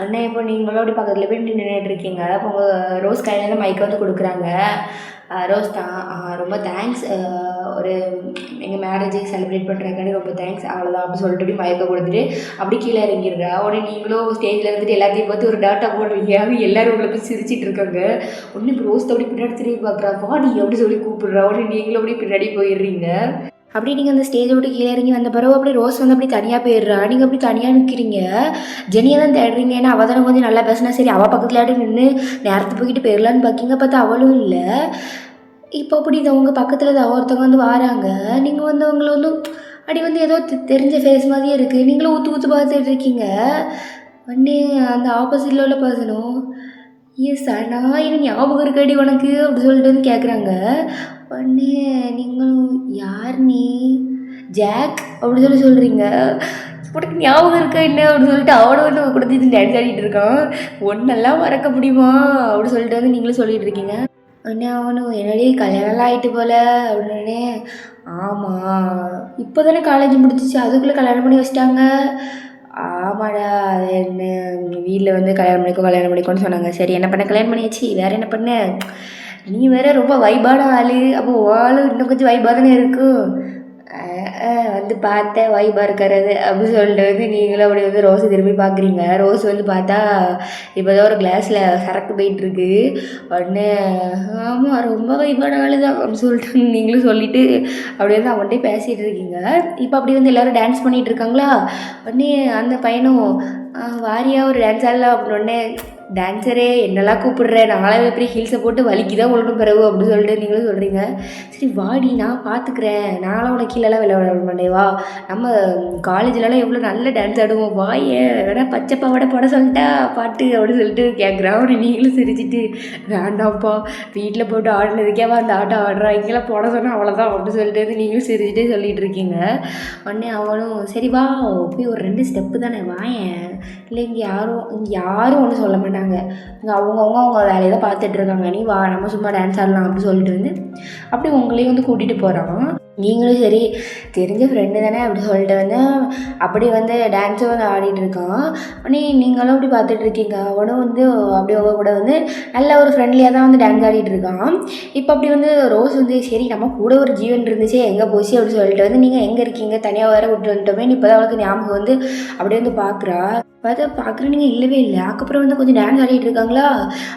அண்ணன் இப்போ நீங்களும் அப்படி பக்கத்தில் போய் நின்றுட்டு இருக்கீங்க. அப்போ உங்கள் ரோஸ் கையில் மைக்கை வந்து கொடுக்குறாங்க. ரோஸ் தான் ரொம்ப தேங்க்ஸ், ஒரு எங்கள் மேரேஜுக்கு செலிப்ரேட் பண்ணுறதுக்காண்டி ரொம்ப தேங்க்ஸ், அவ்வளோதான் அப்படின்னு சொல்லிட்டு அப்படி மயக்க கொடுத்துட்டு அப்படி கீழே இறங்கிடுறா. உடனே நீங்களும் ஸ்டேஜில் இருந்துட்டு எல்லாத்தையும் பார்த்து ஒரு டாட்டா போடுறீங்க. எல்லோரும் உங்களை போய் சிரிச்சிட்டு இருக்காங்க. உடனே இப்போ ரோஸ் அப்படி பின்னாடி திரும்பி பார்க்குறா. வாடி அப்படி சொல்லி கூப்பிடுறா. உடனே நீங்களும் அப்படி பின்னாடி போயிடுறீங்க. அப்படி நீங்கள் அந்த ஸ்டேஜை விட்டு கீழே இறங்கி வந்த பிறகு அப்படி ரோஸ் வந்து அப்படி தனியாக போயிடுறா. நீங்கள் அப்படி தனியாக நிற்கிறீங்க. ஜெனியை தான் தேடுறீங்க. ஏன்னா அவள் தானே கொஞ்சம் நல்லா பேசினா சரி அவள் பக்கத்தில் ஆடி நின்று நேரத்தை போய்கிட்டு போயிடலான்னு பார்க்கிங்க. பார்த்தா அவளும் இல்லை. இப்போ அப்படி இதை உங்கள் பக்கத்தில் தான் ஒருத்தவங்க வந்து வராங்க. நீங்கள் வந்து அவங்கள வந்து அப்படி வந்து ஏதோ தெரிஞ்ச ஃபேஸ் மாதிரியே இருக்குது. நீங்களும் ஊற்று பார்த்துட்டு இருக்கீங்க. உடனே அந்த ஆப்போசிட்டில் உள்ள பர்சனும் சனா இது ஞாபகம் இருக்காடி உனக்கு அப்படி சொல்லிட்டு வந்து கேட்குறாங்க. உடனே நீங்களும் யார் நீ ஜாக் அப்படி சொல்கிறீங்க. உனக்கு ஞாபகம் இருக்கா என்ன அப்படின்னு சொல்லிட்டு அவனை வந்து கொடுத்து டான்ஸ் ஆடிட்டு இருக்கான். ஒன்னெல்லாம் மறக்க முடியுமா அப்படின்னு சொல்லிட்டு வந்து நீங்களும் சொல்லிட்டு இருக்கீங்க. உடனே அவனும் என்னடி கல்யாணம்லாம் ஆகிட்டு போல அப்படின்னே. ஆமாம் இப்போ தானே காலேஜ் முடிச்சிச்சு அதுக்குள்ளே கல்யாணம் பண்ணி வச்சிட்டாங்க. ஆமாடா அது என்ன வீட்டில் வந்து கல்யாணம் பண்ணிக்கோன்னு சொன்னாங்க. சரி என்ன பண்ண கல்யாணம் பண்ணியாச்சு வேறு என்ன பண்ண. நீ வேற ரொம்ப வைபான ஆள். அப்போ ஆள் இன்னும் கொஞ்சம் வைபாக தானே இருக்கும். வந்து பார்த்தேன் வைபாக இருக்கிறது அப்படின்னு சொல்லிட்டு வந்து நீங்களும் அப்படி வந்து ரோஸை திரும்பி பார்க்குறீங்க. ரோஸ் வந்து பார்த்தா இப்போ தான் ஒரு கிளாஸில் சரக்கு போயிட்டுருக்கு. உடனே ஆமாம் ரொம்ப வைபான ஆள் தான் அப்படின்னு சொல்லிட்டு நீங்களும் சொல்லிவிட்டு அப்படி வந்து அவன்கிட்டே பேசிகிட்டு இருக்கீங்க. இப்போ அப்படி வந்து எல்லோரும் டான்ஸ் பண்ணிகிட்டு இருக்காங்களா. உடனே அந்த பையனும் வாரியாக ஒரு டான்ஸ் ஆடலாம் அப்படின்னே. டான்ஸரே என்னெல்லாம் கூப்பிடுறேன் நாங்களாம் எப்படி ஹீல்ஸை போட்டு வலிக்கு தான் விழணும் பிறகு அப்படின்னு சொல்லிட்டு நீங்களும் சொல்கிறீங்க. சரி வாடி நான் பார்த்துக்கிறேன் நாங்களாம் உனக்கு கீழெல்லாம் விளையாட மாட்டேன் வா நம்ம காலேஜ்லலாம் எவ்வளோ நல்ல டான்ஸ் ஆடுவோம் வாயே வேணா பச்சை பாவாடை போட சொல்லிட்டா பாட்டு அப்படின்னு சொல்லிட்டு கேட்குறான். அவனை நீங்களும் சிரிச்சிட்டு வேண்டாம்ப்பா வீட்டில் போட்டு ஆடினதுக்கேவா அந்த ஆட்டம் ஆடுறான் இங்கெல்லாம் போட சொன்னால் அவ்வளோதான் அப்படின்னு சொல்லிட்டு நீங்களும் சிரிச்சிட்டே சொல்லிகிட்டு இருக்கீங்க. உடனே அவனும் சரி வா போய் ஒரு 2 ஸ்டெப்பு தானே வாயேன். இல்லை இங்கே யாரும் ஒன்றும் சொல்ல மாட்டாங்க. இங்கே அவங்க வேலையை தான் பார்த்துட்டு இருக்காங்க. நீ வா நம்ம சும்மா டான்ஸ் ஆடலாம் அப்படின்னு சொல்லிட்டு வந்து அப்படி உங்களையும் வந்து கூட்டிகிட்டு போகிறான். நீங்களும் சரி தெரிஞ்ச ஃப்ரெண்டு தானே அப்படி சொல்லிட்டு வந்து அப்படி வந்து டான்ஸும் வந்து ஆடிட்டு இருக்கான். நீங்களும் அப்படி பார்த்துட்டு இருக்கீங்க. அவனும் வந்து அப்படி அவங்க கூட வந்து நல்ல ஒரு ஃப்ரெண்ட்லியாக தான் வந்து டான்ஸ் ஆடிட்டு இருக்கான். இப்போ அப்படி வந்து ரோஸ் வந்து சரி நம்ம கூட ஒரு ஜீவன் இருந்துச்சு எங்கே போச்சு அப்படின்னு சொல்லிட்டு வந்து நீங்கள் எங்கே இருக்கீங்க தனியாக வேறு விட்டு வந்துட்டோமே இப்போ தான் அவளுக்கு ஞாபகம் வந்து அப்படியே வந்து பார்க்குறேன் நீங்கள் இல்லவே இல்லை. அதுக்கப்புறம் வந்து கொஞ்சம் டான்ஸ் ஆடிட்டு இருக்காங்களா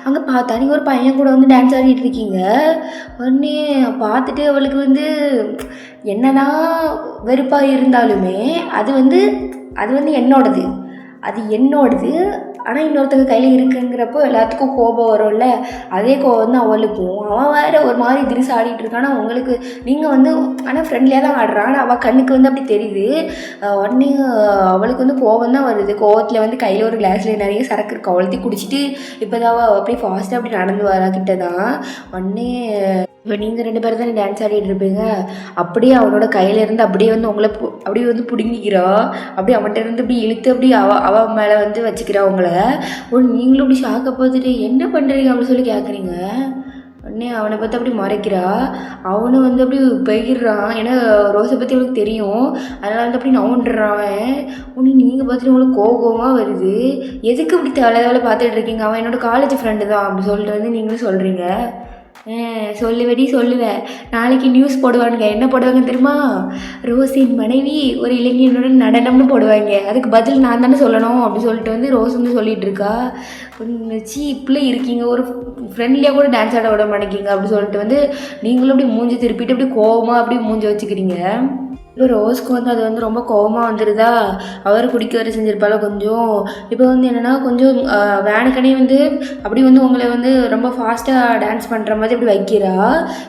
அங்கே பார்த்தா நீங்கள் ஒரு பையன் கூட வந்து டான்ஸ் ஆடிட்டு இருக்கீங்க. உடனே பார்த்துட்டு அவளுக்கு வந்து என்னதான் வெறுப்பாக இருந்தாலுமே அது வந்து என்னோடது ஆனால் இன்னொருத்தங்க கையில் இருக்குங்கிறப்போ எல்லாத்துக்கும் கோபம் வரும்ல. அதே கோபம் தான் அவளுக்கும். அவன் வேறு ஒரு மாதிரி திரிசு ஆடிட்டு இருக்கான். ஆனால் உங்களுக்கு நீங்கள் வந்து ஆனால் ஃப்ரெண்ட்லியாக தான் ஆடுறான். ஆனால் அவள் கண்ணுக்கு வந்து அப்படி தெரியுது. உடனே அவளுக்கு வந்து கோபம் தான் வருது. கோவத்தில் வந்து கையில் ஒரு கிளாஸில் நிறைய சரக்கு இருக்கு அவளத்தையும் குடிச்சிட்டு இப்போ தான் அவள் அப்படியே ஃபாஸ்ட்டாக அப்படி நடந்து வரா கிட்ட தான். உடனே இப்போ நீங்கள் 2 பேரும் தானே டான்ஸ் ஆடிட்டு இருப்பீங்க. அப்படியே அவனோட கையிலேருந்து அப்படியே வந்து உங்களை அப்படியே வந்து பிடுங்கிக்கிறா. அப்படியே அவன்கிட்ட இருந்து அப்படி இழுத்து அப்படி அவ மேலே வந்து வச்சுக்கிறா உங்களை. நீங்களும் அப்படி ஷாக்கை பார்த்துட்டு என்ன பண்ணுறீங்க அப்படின்னு சொல்லி கேட்குறீங்க. உடனே அவனை பார்த்து அப்படி மறைக்கிறா. அவனும் வந்து அப்படி போயிடுறான். ஏன்னா ரோஸை பற்றி அவனுக்கு தெரியும். அதனால் வந்து அப்படி நவுண்டுறான் அவன். உடனே நீங்கள் பார்த்துட்டு உங்களுக்கு கோபமாக வருது. எதுக்கு இப்படி தலைவலை பார்த்துட்டு இருக்கீங்க. அவன் என்னோடய காலேஜ் ஃப்ரெண்டு தான் அப்படி சொல்லிட்டு வந்து நீங்களும் சொல்கிறீங்க. சொல்லுவேன் நாளைக்கு நியூஸ் போடுவானுங்க. என்ன போடுவாங்க தெரியுமா ரோஸின் மனைவி ஒரு இளைஞனோட நடனம்னு போடுவாங்க. அதுக்கு பதில் நான் தானே சொல்லணும் அப்படின்னு சொல்லிட்டு வந்து ரோஸ் வந்து சொல்லிகிட்டு இருக்கா. இப்படிலாம் இருக்கீங்க ஒரு ஃப்ரெண்ட்லியாக கூட டான்ஸ் ஆட விட மாட்டேங்கிங்க அப்படின்னு சொல்லிட்டு வந்து நீங்களும் அப்படி மூஞ்சி திருப்பிட்டு அப்படி கோவமாக அப்படி மூஞ்சி வச்சுக்கிறீங்க. இப்போ ரோஸ்க்கு வந்து அது வந்து ரொம்ப கோபமாக வந்துடுதா. அவர் குடிக்க வர செஞ்சுருப்பால கொஞ்சம். இப்போ வந்து என்னென்னா கொஞ்சம் வேனுக்கனே வந்து அப்படி வந்து உங்களை வந்து ரொம்ப ஃபாஸ்ட்டாக டான்ஸ் பண்ணுற மாதிரி அப்படி வைக்கிறா.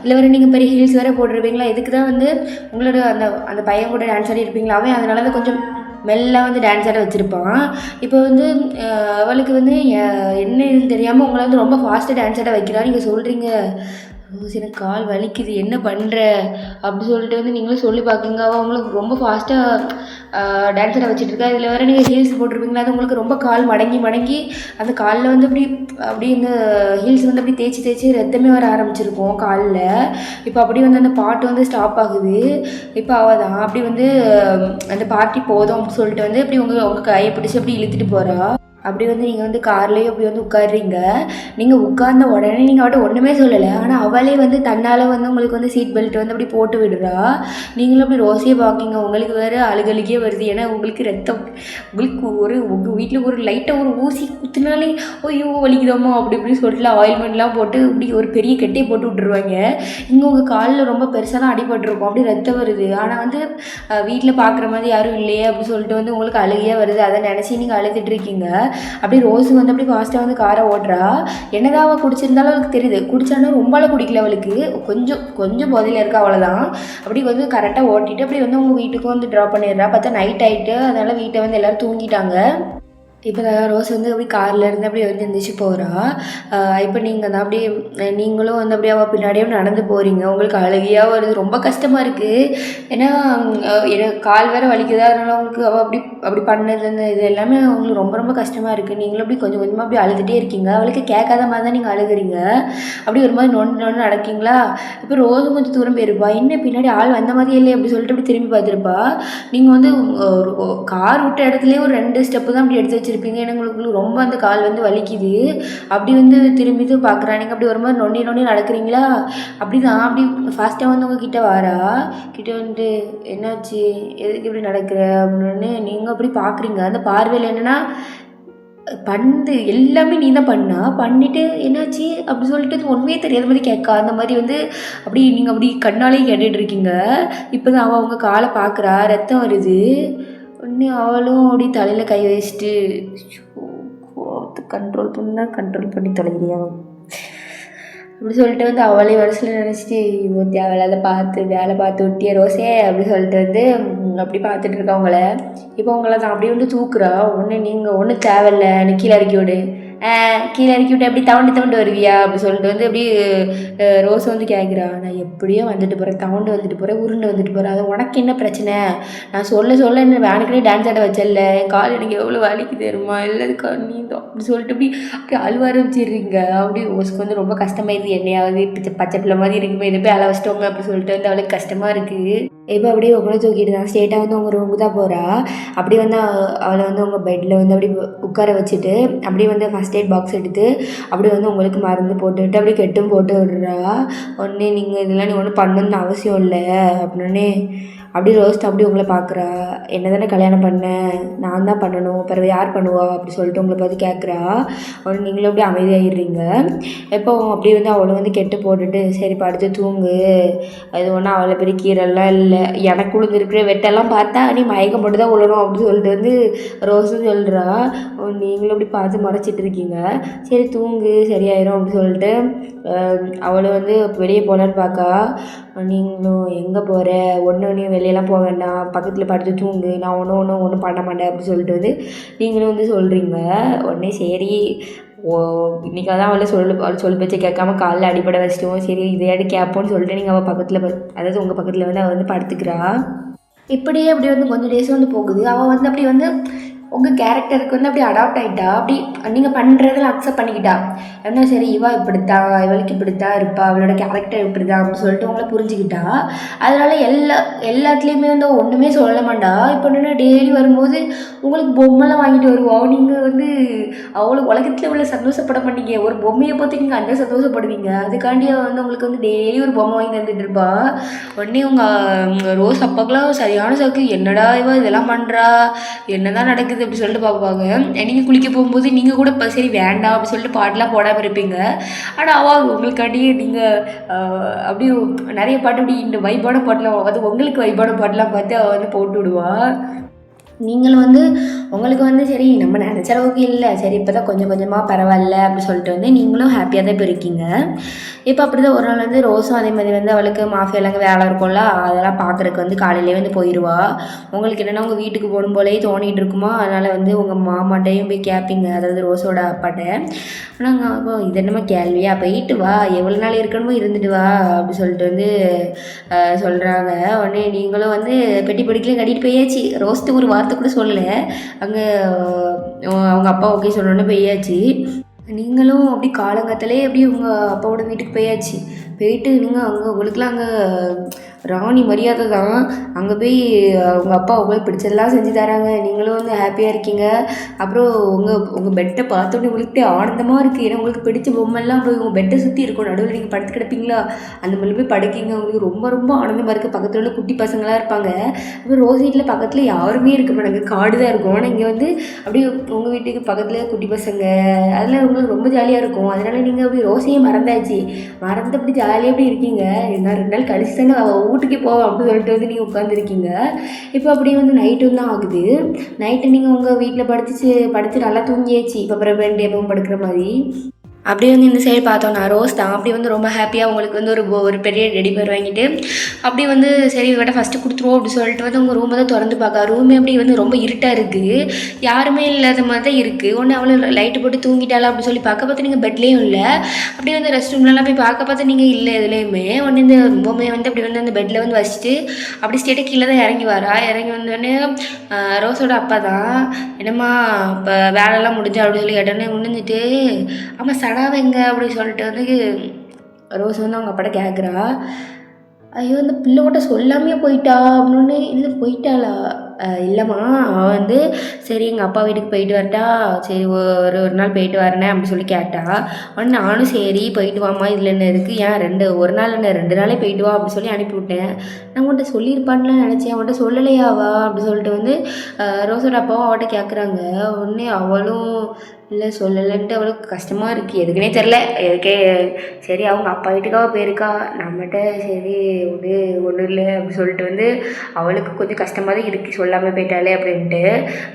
இல்லை வேறு நீங்கள் பெரிய ஹீல்ஸ் வேறு போட்டிருப்பீங்களா. இதுக்கு தான் வந்து உங்களோட அந்த பையன் கூட டான்ஸ் ஆடி இருப்பீங்களா. அவன் அதனால தான் கொஞ்சம் மெல்ல வந்து டான்ஸ் ஆட வச்சுருப்பான். இப்போ வந்து அவளுக்கு வந்து என்ன இதுன்னு தெரியாமல் உங்களை வந்து ரொம்ப ஃபாஸ்ட்டாக டான்ஸ் ஆட வைக்கிறா. நீங்கள் சொல்கிறீங்க, ரோஸ் எனக்கு கால் வலிக்குது என்ன பண்ணுற அப்படி சொல்லிட்டு வந்து நீங்களும் சொல்லி பார்க்குங்க. அவள் உங்களுக்கு ரொம்ப ஃபாஸ்ட்டாக டான்ஸ் ஆட வச்சுட்ருக்கா. இதில் வேறு நீங்கள் ஹீல்ஸ் போட்டிருப்பீங்களா, அது உங்களுக்கு ரொம்ப கால் மடங்கி மடங்கி அந்த காலில் வந்து அப்படி இந்த ஹீல்ஸ் வந்து அப்படி தேய்ச்சி தேய்ச்சி ரத்தமே வர ஆரம்பிச்சிருக்கும் காலில். இப்போ அப்படி வந்து அந்த பாட்டு வந்து ஸ்டாப் ஆகுது. இப்போ அவள் தான் அப்படி வந்து அந்த பார்ட்டி போதும் அப்படின்னு சொல்லிட்டு வந்து அப்படி உங்கள் கையை பிடிச்சி அப்படி இழுத்துட்டு போகிறா. அப்படி வந்து நீங்கள் வந்து கார்லேயே அப்படி வந்து உட்காடுறீங்க. நீங்கள் உட்கார்ந்த உடனே நீங்கள் அவட்ட ஒன்றுமே சொல்லலை. ஆனால் அவளே வந்து தன்னால் வந்து உங்களுக்கு வந்து சீட் பெல்ட் வந்து அப்படி போட்டு விடுறா. நீங்களும் அப்படி ரோஸையே பார்க்கிங்க. உங்களுக்கு வேறு அழுகழுகியே வருது. ஏன்னா உங்களுக்கு ரத்தம், உங்களுக்கு உங்கள் வீட்டில் ஒரு லைட்டாக ஒரு ஊசி குத்துனாலே ஐயோ வலிக்குதாம்மா அப்படி இப்படின்னு சொல்லிட்டு ஆயில்மெண்ட்லாம் போட்டு இப்படி ஒரு பெரிய கெட்டையை போட்டு விட்டுருவாங்க. இங்கே உங்கள் காலில் ரொம்ப பெருசாலாம் அடிபட்டிருக்கும், அப்படி ரத்தம் வருது. ஆனால் வந்து வீட்டில் பார்க்குற மாதிரி யாரும் இல்லையே அப்படி சொல்லிட்டு வந்து உங்களுக்கு அழுகையாக வருது. அதை நினச்சி நீங்கள் அழுதுட்டுருக்கீங்க. அப்படி ரோஸு வந்து அப்படி ஃபாஸ்ட்டாக வந்து காரை ஓட்டுறா. என்னதான் அவள் குடிச்சிருந்தாலும் அவளுக்கு தெரியுது. குடிச்சாலும் ரொம்பலாம் குடிக்கல, அவளுக்கு கொஞ்சம் போதையில் இருக்கா, அவ்வளோதான். அப்படி வந்து கரெக்டாக ஓட்டிட்டு அப்படி வந்து உங்கள் வீட்டுக்கும் வந்து ட்ராப் பண்ணிடுறா. பார்த்தா நைட் ஆகிட்டு, அதனால் வீட்டை வந்து எல்லோரும் தூங்கிட்டாங்க. இப்போ ரோஸ் வந்து அப்படி கார்லேருந்து அப்படியே வந்து எந்திரிச்சு போகிறா. இப்போ நீங்கள் தான் அப்படியே நீங்களும் வந்து அப்படியே அவள் பின்னாடியே நடந்து போகிறீங்க. உங்களுக்கு அழுகையாக வருது, ரொம்ப கஷ்டமாக இருக்குது. ஏன்னா எனக்கு கால் வேறு வலிக்குதா, அதனால் உங்களுக்கு அவள் அப்படி பண்ணது இந்த இது எல்லாமே உங்களுக்கு ரொம்ப ரொம்ப கஷ்டமாக இருக்குது. நீங்களும் அப்படி கொஞ்சம் கொஞ்சமாக அப்படி அழுதுகிட்டே இருக்கீங்க. அவளுக்கு கேட்காத மாதிரி தான் நீங்கள் அழுகுறீங்க. அப்படி ஒரு மாதிரி நொண்டு நடக்கீங்களா. இப்போ ரோஸும் கொஞ்சம் தூரம் போயிருப்பா. என்ன பின்னாடி ஆள் வந்த மாதிரி இல்லை அப்படி சொல்லிட்டு அப்படி திரும்பி பார்த்துருப்பா. நீங்கள் வந்து கார் விட்ட இடத்துலேயே ஒரு 2 ஸ்டெப்பு தான் அப்படி எடுத்து வச்சுருப்பீங்க. ஏன்னா உங்களுக்கு ரொம்ப அந்த கால் வந்து வலிக்குது. அப்படி வந்து திரும்பி பார்க்குறா. நீங்கள் அப்படி ஒரு மாதிரி நொண்டி நடக்கிறீங்களா. அப்படி தான் அப்படி ஃபாஸ்ட்டாக வந்து உங்கள் கிட்டே வாரா. கிட்டே வந்துட்டு என்னாச்சு, எதுக்கு இப்படி நடக்கிற அப்படின்னு நீங்கள் அப்படி பார்க்குறீங்க. அந்த பார்வையில் என்னென்னா எல்லாமே நீ தான் பண்ணிவிட்டு என்னாச்சு அப்படி சொல்லிட்டு ஒன்றுமே தெரியாத மாதிரி கேட்கா. அந்த மாதிரி வந்து அப்படி நீங்கள் அப்படி கண்ணாலேயே கேட்டுட்ருக்கீங்க. இப்போ தான் அவள் அவங்க காலை பார்க்குறா, ரத்தம் வருது. உடனே அவளும் அப்படி தலையில் கை வச்சுட்டு கண்ட்ரோல் பண்ணி தொலைகிறியா அப்படி சொல்லிட்டு வந்து அவளே மனசில் நினச்சிட்டு இவ்வளோ தேவையில்லாத வேலை பார்த்து விட்டிய ரோஸே அப்படி சொல்லிட்டு வந்து அப்படி பார்த்துட்டு இருக்கா அவங்கள. இப்போ அவங்கள தான் அப்படியே வந்து தூக்குறா. நீங்கள் ஒன்றும் தேவையில்லை, எனக்கு கீழே இறக்கி விடு. கீழே இறக்கி விட்டு எப்படி தவண்டு வருவியா அப்படி சொல்லிட்டு வந்து அப்படியே ரோஸ் வந்து கேட்குறா. நான் எப்படியோ வந்துட்டு போகிறேன், தவண்டு வந்துட்டு போகிறேன், உருண்டு வந்துட்டு போகிறேன், அது உனக்கு என்ன பிரச்சனை. நான் சொல்ல என்ன வேணுக்குனே டான்ஸ் ஆட வச்சல, என் கால் எனக்கு எவ்வளோ வலிக்கு தருமா இல்லதுக்கா நீ தான் அப்படி சொல்லிட்டு அப்படி அழுவ ஆரம்பிச்சிடுறீங்க. அப்படி ரோஸுக்கு வந்து ரொம்ப கஷ்டமாயிருது. என்னையாவது பச்சை பிள்ளை மாதிரி இருக்குமே, இதை போய் அழ வச்சிட்டோங்க அப்படி சொல்லிட்டு வந்து அவளுக்கு கஷ்டமாக இருக்குது. இப்போ அப்படியே உங்களை தூக்கிட்டு தான் ஸ்ட்ரெயிட்டாக வந்து உங்கள் ரூமுக்கு தான் போகிறா. அப்படி வந்து அவளை வந்து உங்கள் பெட்டில் வந்து அப்படி உட்கார வச்சுட்டு அப்படியே வந்து ஃபஸ்ட் எய்ட் பாக்ஸ் எடுத்து அப்படி வந்து உங்களுக்கு மருந்து போட்டுவிட்டு அப்படியே கெட்டும் போட்டு விடுறா. உடனே நீங்கள் இதெல்லாம் நீ ஒன்றும் பண்ணணுன்னு அவசியம் இல்லை அப்படின்னு அப்படி ரோஸ்ட் அப்படி உங்களை பார்க்குறா. என்ன தானே கல்யாணம் பண்ணேன், நான் தான் பண்ணணும், பிறகு யார் பண்ணுவா அப்படி சொல்லிட்டு உங்களை பார்த்து கேட்குறா. உடனே நீங்களும் அப்படியே அமைதியாகிடுறீங்க. இப்போ அப்படியே வந்து அவளை வந்து கெட்டு போட்டுட்டு சரி படுத்து தூங்கு, அது ஒன்றும் அவ்வளோ பெரிய கீரெல்லாம் இல்லை, எனக்கு விழுந்துருக்குற வெட்டெல்லாம் பார்த்தா நீ மயக்கம் போட்டு தான் விழணும் அப்படின்னு சொல்லிட்டு வந்து ரோஸும் சொல்கிறா. நீங்களும் அப்படி பார்த்து மறைச்சிட்டு இருக்கீங்க. சரி தூங்கு சரியாயிரும் அப்படின்னு சொல்லிட்டு அவளை வந்து வெளியே போகலான்னு பார்க்கா. நீங்களும் எங்கே போகிற, ஒன்று வெளியெல்லாம் போக வேண்டாம், பக்கத்தில் படுத்து தூங்கு, நான் ஒன்றும் பண்ண மாட்டேன் அப்படின்னு சொல்லிட்டு வந்து நீங்களும் வந்து சொல்கிறீங்க. உடனே சரி இன்றைக்கி தான் அவளை சொல் பேச்சை கேட்காம காலில் அடிப்படை வச்சிட்டோம், சரி இதையாடி கேட்போன்னு சொல்லிட்டு நீங்கள் அவள் பக்கத்தில் அதாவது உங்கள் பக்கத்தில் வந்து அவள் வந்து படுத்துக்கிறா. இப்படியே அப்படி வந்து கொஞ்சம் டேஸ் வந்து போகுது. அவள் வந்து அப்படி வந்து உங்கள் கேரக்டருக்கு வந்து அப்படி அடாப்ட் ஆகிட்டா. அப்படி நீங்கள் பண்ணுறதில் அக்செப்ட் பண்ணிக்கிட்டா. என்ன சரி இப்படித்தான், இவளுக்கு இப்படித்தான் இருப்பா, அவளோட கேரக்டர் இப்படி தான் அப்படின்னு சொல்லிட்டு உங்களை புரிஞ்சுக்கிட்டா. அதனால் எல்லாத்துலேயுமே வந்து ஒன்றுமே சொல்ல மாட்டா. இப்போ என்னென்னா டெய்லி வரும்போது உங்களுக்கு பொம்மைலாம் வாங்கிட்டு வருவோம். நீங்கள் வந்து அவ்வளோ உலகத்தில் உள்ள சந்தோஷப்பட மாட்டீங்க, ஒரு பொம்மையை பார்த்து நீங்கள் அந்த சந்தோஷப்படுவீங்க. அதுக்காண்டி வந்து உங்களுக்கு வந்து டெய்லி ஒரு பொம்மை வாங்கி தந்துட்டு இருப்பா. உடனே உங்கள் ரோஸ் அப்பாக்கெலாம் சரியான சாக்கு, என்னடா இவ இதெல்லாம் பண்ணுறா, என்ன தான் நடக்குது அப்படி சொல்லிட்டு பார்ப்பாங்க. நீங்கள் குளிக்க போகும்போது நீங்கள் கூட இப்போ சரி வேண்டாம் அப்படி சொல்லிட்டு பாட்டெலாம் போடாமல் இருப்பீங்க. ஆனால் அவள் உங்களுக்காண்டி நீங்கள் அப்படி நிறைய பாட்டு அப்படி இந்த வைப்பான பாட்டெலாம், அது உங்களுக்கு வைப்பான பாட்டெலாம் பார்த்து அவள் வந்து போட்டு விடுவாள். நீங்களும் வந்து உங்களுக்கு வந்து சரி நம்ம நினச்ச அளவுக்கு இல்லை, சரி இப்போ தான் கொஞ்சம் கொஞ்சமாக பரவாயில்ல அப்படி சொல்லிட்டு வந்து நீங்களும் ஹாப்பியாக தான் இப்போ இருக்கீங்க. இப்போ அப்படி தான் ஒரு நாள் வந்து ரோஸும் அதே மாதிரி வந்து அவளுக்கு மாஃபியாலங்க வேலை இருக்கும்ல, அதெல்லாம் பார்க்குறக்கு வந்து காலையிலே வந்து போயிடுவா. உங்களுக்கு என்னென்னா உங்கள் வீட்டுக்கு போகணும் போலேயே தோணிகிட்டு இருக்குமா, அதனால் வந்து உங்கள் மாமாட்டையும் போய் கேட்பீங்க, அதாவது ரோஸோட அப்பாட்ட. ஆனால் அப்போ இது என்னமோ கேள்வியா, போயிட்டு வா எவ்வளோ நாள் இருக்கணுமோ இருந்துட்டு வா அப்படி சொல்லிட்டு வந்து சொல்கிறாங்க. உடனே நீங்களும் வந்து பெட்டி படிக்கல கட்டிட்டு போயாச்சு. ரோஸ்ட்டு ஒரு வார்த்தை கூட சொல்லலை. அங்கே அவங்க அப்பா ஓகே சொன்னோன்னே போயாச்சு. நீங்களும் அப்படி காலங்காத்தாலே அப்படி உங்கள் அப்பாவோட வீட்டுக்கு போயாச்சு. போயிட்டு நீங்கள் அங்கே உங்களுக்குலாம் அங்கே ராணி மரியாதை தான். அங்கே போய் உங்கள் அப்பா உங்களுக்கு பிடிச்சதெல்லாம் செஞ்சு தராங்க, நீங்களும் வந்து ஹாப்பியாக இருக்கீங்க. அப்புறம் உங்கள் பெட்டை பார்த்தோன்னே உங்களுக்கு ஆனந்தமாக இருக்குது. ஏன்னா உங்களுக்கு பிடிச்ச பொம்மைலாம் போய் உங்கள் பெட்டை சுற்றி இருக்கும், நடுவில் நீங்கள் படுத்து கிடப்பீங்களா, அந்த மாதிரி போய் படுக்கீங்க. உங்களுக்கு ரொம்ப ரொம்ப ஆனந்தமாக இருக்குது. பக்கத்தில் உள்ள குட்டி பசங்களாம் இருப்பாங்க. அப்புறம் ரோஸ் வீட்டில் பக்கத்தில் யாருமே இருக்க மாட்டாங்க, காடு தான் இருக்கும். ஆனால் இங்கே வந்து அப்படியே உங்கள் வீட்டுக்கு பக்கத்தில் குட்டி பசங்க, அதில் உங்களுக்கு ரொம்ப ஜாலியாக இருக்கும். அதனால் நீங்கள் அப்படி ரோஸையே மறந்தாச்சு, மறந்து அப்படி ஜாலியாக அப்படி இருக்கீங்க. நான் 2 நாள் கழிச்சு தானே வீட்டுக்கே போவோம் அப்படின்னு சொல்லிட்டு வந்து நீங்கள் உட்காந்துருக்கீங்க. இப்போ அப்படியே வந்து நைட்டு தான் ஆகுது. நைட்டு நீங்கள் உங்கள் வீட்டில் படுத்து நல்லா தூங்கியாச்சு. இப்போ அப்புறம் வேண்டிய எப்பவும் படுக்கிற மாதிரி அப்படியே வந்து இந்த சைடு பார்த்தோன்னா ரோஸ் தான் அப்படி வந்து ரொம்ப ஹாப்பியாக உங்களுக்கு வந்து ஒரு பெரிய டெடி பேர் வாங்கிட்டு அப்படி வந்து சரி இவட்ட ஃபஸ்ட்டு கொடுத்துருவோம் அப்படி சொல்லிட்டு வந்து உங்கள் ரூமை தான் திறந்து பார்க்க. ரூமே அப்படி வந்து ரொம்ப இருட்டாக இருக்குது, யாருமே இல்லாத மாதிரி தான் இருக்குது. ஒன்று அவளை லைட்டு போட்டு தூங்கிட்டாளா அப்படி சொல்லி பார்த்து நீங்கள் பெட்லேயும் இல்லை. அப்படியே வந்து ரெஸ்ட் ரூம்லலாம் போய் பார்த்து நீங்கள் இல்லை எதுலேயுமே. ஒன்று இந்த பொம்மையை வந்து அப்படி வந்து அந்த பெட்டில் வந்து வச்சுட்டு அப்படி ஸ்டேட்டை கீழே தான் இறங்கி வந்தோடனே ரோஸோட அப்பா தான் என்னம்மா இப்போ வேலைலாம் முடிஞ்சா அப்படின்னு சொல்லி கேட்டோன்னே முடிஞ்சிட்டு ஆமாம் சடாவை எங்க அப்படின்னு சொல்லிட்டு வந்து ரோஸ் வந்து அவங்க அப்பாட்ட கேட்குறா. ஐயோ இந்த பிள்ளைகிட்ட சொல்லாமையே போயிட்டா அப்படின்னு. இல்லை போயிட்டாளா, இல்லைம்மா அவள் வந்து சரி எங்கள் அப்பா வீட்டுக்கு போயிட்டு வரட்டா, சரி ஒரு நாள் போயிட்டு வரேனே அப்படி சொல்லி கேட்டா. உடனே நானும் சரி போயிட்டு வாம்மா இதில் என்ன இருக்குது, ஏன் ஒரு நாள் என்ன 2 நாளே போயிட்டு வா அப்படி சொல்லி அனுப்பிவிட்டேன். நான் உன்ட்ட சொல்லியிருப்பான்னு நினச்சேன், அவன்கிட்ட சொல்லலையாவா அப்படி சொல்லிட்டு வந்து ரோஸோட அப்பாவும் அவட்ட கேட்குறாங்க. உடனே அவளும் இல்லை சொல்லலைன்ட்டு அவளுக்கு கஷ்டமாக இருக்குது, எதுக்குன்னே தெரில எதுக்கே. சரி அவங்க அப்பா வீட்டுக்காக போயிருக்கா, நம்மகிட்ட சரி ஒன்றும் இல்லை அப்படி சொல்லிட்டு வந்து அவளுக்கு கொஞ்சம் கஷ்டமாக தான் இருக்குது சொல்லாமல் போயிட்டாலே அப்படின்ட்டு.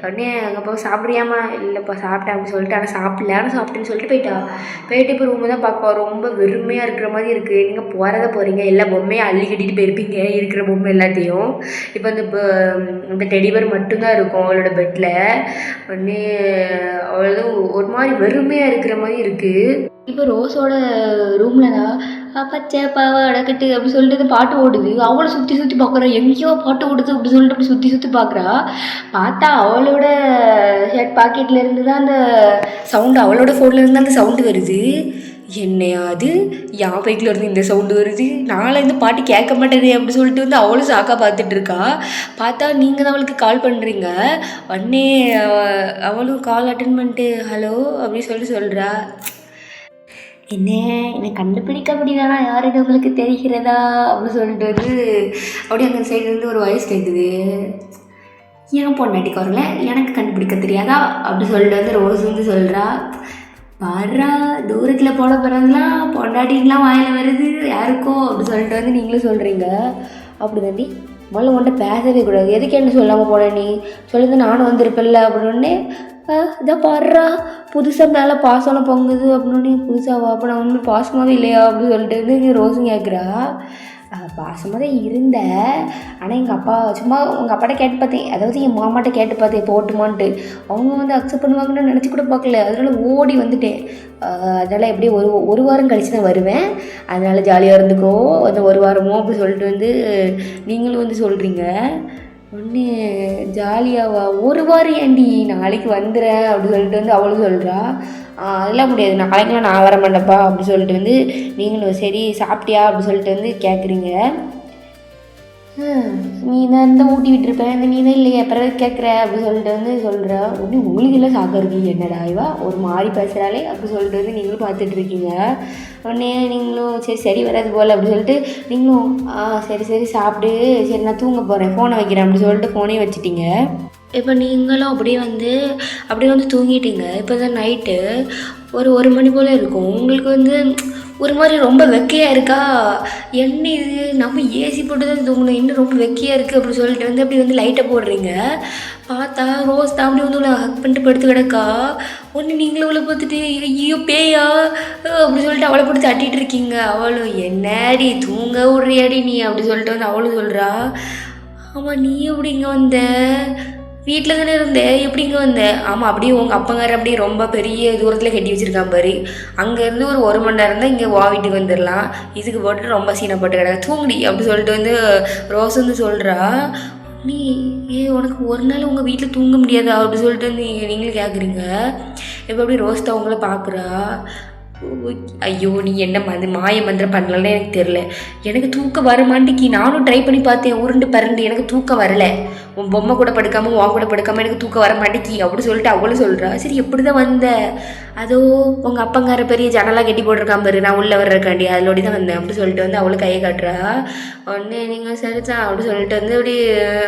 உடனே அங்கே போய் சாப்பிட்றியாம்மா, இல்லைப்பா சாப்பிட்டேன் அப்படி சொல்லிட்டு. ஆனால் சாப்பிட்டேன்னு சொல்லிட்டு போயிட்டு இப்போ ரூமு தான் பார்ப்பா. ரொம்ப வெறுமையாக இருக்கிற மாதிரி இருக்குது. நீங்கள் போகிறீங்க எல்லா பொம்மையை அள்ளி கட்டிட்டு போயிருப்பீங்க, இருக்கிற பொம்மை எல்லாத்தையும். இப்போ இந்த டெடிபர் மட்டும்தான் இருக்கும் அவளோட பெட்டில். உடனே அவளும் ஒரு மாதிரி வெறுமையாக இருக்கிற மாதிரி இருக்குது. இப்போ ரோஸோட ரூமில் தான் பச்சை பாவாடை கட்டு அப்படி சொல்லிட்டு பாட்டு ஓடுது. அவளை சுற்றி பார்க்குறா, எங்கேயோ பாட்டு ஓடுது அப்படி சொல்லிட்டு அப்படி சுற்றி பார்க்குறா. பார்த்தா அவளோட ஷர்ட் பாக்கெட்லேருந்து தான் அந்த சவுண்டு, அவளோட ஃபோன்லேருந்து அந்த சவுண்டு வருது. என்னையாது என் பைக்கில் இருந்து இந்த சவுண்டு வருது, நாளை இந்த பாட்டு கேட்க மாட்டேதே அப்படி சொல்லிட்டு வந்து அவளும் சாக்கா பார்த்துட்ருக்கா. பார்த்தா நீங்கள் தான் அவளுக்கு கால் பண்ணுறீங்க. உடனே அவளும் கால் அட்டன் பண்ணிட்டு ஹலோ அப்படி சொல்கிறா. என்னை கண்டுபிடிக்க முடியுதானா யாருன்னு உங்களுக்கு தெரிகிறதா அப்படின்னு சொல்லிட்டு வந்து அப்படியே அந்த சைட்லேருந்து ஒரு வாய்ஸ் கேட்குது. ஏன் பொண்டாட்டிக்கு வரல, எனக்கு கண்டுபிடிக்க தெரியாதா அப்படி சொல்லிட்டு வந்து ரோஸ் வந்து சொல்கிறா. பாடுறா தூரத்தில் போட பிறகுலாம் பொண்டாட்டிங்கெலாம் வாயில் வருது யாருக்கோ அப்படி சொல்லிட்டு வந்து நீங்களும் சொல்கிறீங்க. அப்படி தாண்டி முதல்ல உன்ட்ட பேசவே கூடாது, எதுக்கு என்ன சொல்லாமல் போன நீ சொல்லிட்டு நானும் வந்திருப்பேன்ல அப்படின்னே. இதை பாடுறா புதுசாக மேலே பாசம்லாம் பொங்குது அப்படின்னு. புதுசாவா, அப்போ நான் ஒன்றும் பாசமாகவே இல்லையா அப்படின்னு சொல்லிட்டு வந்து ரோஸும் கேட்குறா. பாசமாக தான் இருந்தேன், ஆனால் எங்கள் அப்பா சும்மா உங்கள் அப்பாட்ட கேட்டு பார்த்தேன், அதாவது என் மாமாட்ட கேட்டு பார்த்தேன் போட்டுமான்ட்டு. அவங்க வந்து அக்செப்ட் பண்ணுவாங்கன்னு நினச்சி கூட பார்க்கல, அதனால் ஓடி வந்துட்டேன். அதனால் எப்படியும் ஒரு வாரம் கழிச்சு தான் வருவேன், அதனால் ஜாலியாக இருந்துக்கோ அந்த ஒரு வாரமோ அப்படி சொல்லிட்டு வந்து நீங்களும் வந்து சொல்கிறீங்க. ஒன்று ஜாலியாவா, ஒரு வாரம் ஏண்டி நாளைக்கு வந்துடுறேன் அப்படி சொல்லிட்டு வந்து அவளும் சொல்கிறா. அதெல்லாம் முடியாது, நாளைக்கெலாம் நான் வர மாட்டேன்ப்பா அப்படி சொல்லிட்டு வந்து நீங்களும் சரி சாப்பிட்டியா அப்படி சொல்லிட்டு வந்து கேட்குறீங்க. நீ தான் இருந்தால் ஊட்டி விட்டுருப்பேன், இந்த நீ தான் இல்லையா பிறகு கேட்குற அப்படி சொல்லிட்டு வந்து சொல்கிறா. ஒன்று உங்களுக்கு எல்லாம் சாக்கிறீங்க, என்னடா இவா ஒரு மாதிரி பேசுகிறாளே அப்படி சொல்லிட்டு வந்து நீங்களும் பார்த்துட்ருக்கீங்க. உடனே நீங்களும் சரி வராது போல் அப்படி சொல்லிட்டு நீங்களும் சரி சாப்பிடு, சரி நான் தூங்க போகிறேன் ஃபோனை வைக்கிறேன் அப்படி சொல்லிட்டு ஃபோனே வச்சுட்டீங்க. இப்போ நீங்களும் அப்படியே வந்து தூங்கிட்டீங்க. இப்போ தான் நைட்டு ஒரு 1 மணி போல் இருக்கும். உங்களுக்கு வந்து ஒரு மாதிரி ரொம்ப வெக்கையாக இருக்கா. என்ன இது, நம்ம ஏசி போட்டு தான் தூங்கணும், இன்னும் ரொம்ப வெக்கையாக இருக்குது அப்படின்னு சொல்லிட்டு வந்து அப்படி வந்து லைட்டை போடுறீங்க. பார்த்தா ரோஸ் தான் அப்படி வந்து உங்களை ஹக் பண்ணிட்டு படுத்து கிடக்கா. ஒன்று நீங்களும் அவளை பார்த்துட்டு ஐயோ பேயா அப்படி சொல்லிட்டு அவளை போட்டு தட்டிகிட்டு இருக்கீங்க. அவளும் என்னடி தூங்க விட்றியாடி நீ அப்படி சொல்லிட்டு வந்து அவளும் சொல்கிறா, ஆமாம் நீ எப்படி இங்கே வந்த, வீட்டில் தானே இருந்தேன், எப்படி இங்கே வந்தேன். ஆமாம் அப்படியே உங்கள் அப்பங்கார அப்படியே ரொம்ப பெரிய தூரத்தில் கட்டி வச்சுருக்கான் பாரு, அங்கேருந்து ஒரு மணி நேரம் தான் இங்கே வா வீட்டுக்கு வந்துடலாம், இதுக்கு போட்டு ரொம்ப சீனப்பட்டு கிடக்க தூங்குடி அப்படி சொல்லிட்டு வந்து ரோஸ் வந்து சொல்கிறா. நீ உனக்கு ஒரு நாள் உங்கள் வீட்டில் தூங்க முடியாதா அப்படி சொல்லிட்டு வந்து நீங்களும் கேட்குறீங்க. இப்போ அப்படி ரோஸ் தான் உங்களை பார்க்குறா. ஐயோ நீ என்ன மாய மந்திரம் பண்ணலன்னு எனக்கு தெரில, எனக்கு தூக்கம் வர மாட்டேங்கி, நானும் ட்ரை பண்ணி பார்த்தேன் உருண்டு பரண்டு, எனக்கு தூக்கம் வரல, உன் பொம்மை கூட படுக்காமல் உன் கூட படுக்காமல் எனக்கு தூக்கம் வர மாட்டேங்கி அப்படி சொல்லிட்டு அவளும் சொல்கிறா. சரி எப்படி தான் வந்த, அதோ உங்கள் அப்பங்கார பெரிய ஜனலாக கட்டி போட்டிருக்கான் பாரு, நான் உள்ளே வர்றக்காண்டி அதிலோடி தான் வந்தேன் அப்படி சொல்லிட்டு வந்து அவளும் கையை காட்டுறா. உடனே நீங்கள் சரிதான் அப்படி சொல்லிட்டு வந்து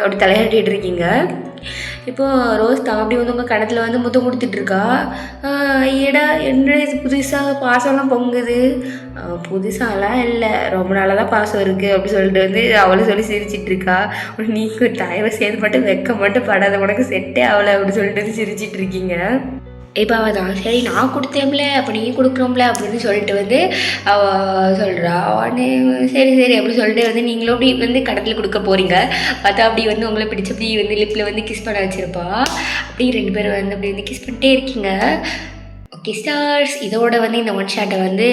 அப்படி தலையாட்டிகிட்டு இருக்கீங்க. இப்போது ரோஸ் தான் அப்படி வந்து உங்கள் கணத்தில் வந்து முத்தம் கொடுத்துட்ருக்கா. ஏடா என்ன இது புதுசாக பாசம்லாம் பொங்குது, புதுசாலாம் இல்லை ரொம்ப நாளாக தான் பாசம் இருக்குது அப்படி சொல்லிட்டு வந்து அவளை சொல்லி சிரிச்சிட்ருக்கா. நீங்கள் தயவை சேர்ந்து மட்டும் வெக்க மட்டும் படாத, உனக்கு செட்டே அவளை அப்படி சொல்லிட்டு வந்து சிரிச்சிட்ருக்கீங்க. இப்போ அவள் தான் சரி நான் கொடுத்தேன்ல அப்போ நீ கொடுக்குறோம்ல அப்படின்னு சொல்லிட்டு வந்து அவள் சொல்கிறா. உடனே சரி சரி அப்படி சொல்லிட்டு வந்து நீங்களும் அப்படி வந்து கடத்தில் கொடுக்க போகிறீங்க. பார்த்தா அப்படி வந்து உங்களை பிடிச்சப்படி வந்து லிப்பில் வந்து கிஸ் பண்ண வச்சுருப்பா. அப்படி 2 பேரும் வந்து அப்படி வந்து கிஸ் பண்ணிட்டே இருக்கீங்க. ஓகே ஸ்டார்ஸ், இதோட வந்து இந்த ஒன் ஷாட்டை வந்து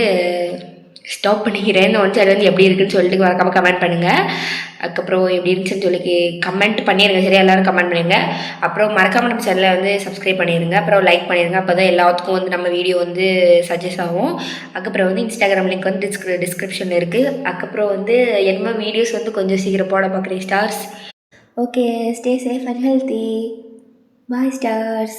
ஸ்டாப் பண்ணிக்கிறேன். இந்த ஒன் ஷாட் வந்து எப்படி இருக்குன்னு சொல்லிட்டு மறக்காமல் கமெண்ட் பண்ணுங்கள். அதுக்கப்புறம் எப்படி இருந்துச்சுன்னு சொல்லி கமெண்ட் பண்ணிடுங்க, சரியா எல்லோரும் கமெண்ட் பண்ணிடுங்க. அப்புறம் மறக்காமல் நம்ம சேனலை வந்து சப்ஸ்கிரைப் பண்ணிடுங்க, அப்புறம் லைக் பண்ணிடுங்க, அப்போ தான் எல்லாத்துக்கும் வந்து நம்ம வீடியோ வந்து சஜஸ்ட் ஆகும். அதுக்கப்புறம் வந்து இன்ஸ்டாகிராம் லிங்க் வந்து டிஸ்கிரிப்ஷனில் இருக்குது. அதுக்கப்புறம் வந்து என்ன வீடியோஸ் வந்து கொஞ்சம் சீக்கிரம் போட பார்க்குறேன் stars. Okay, stay safe and healthy. Bye stars.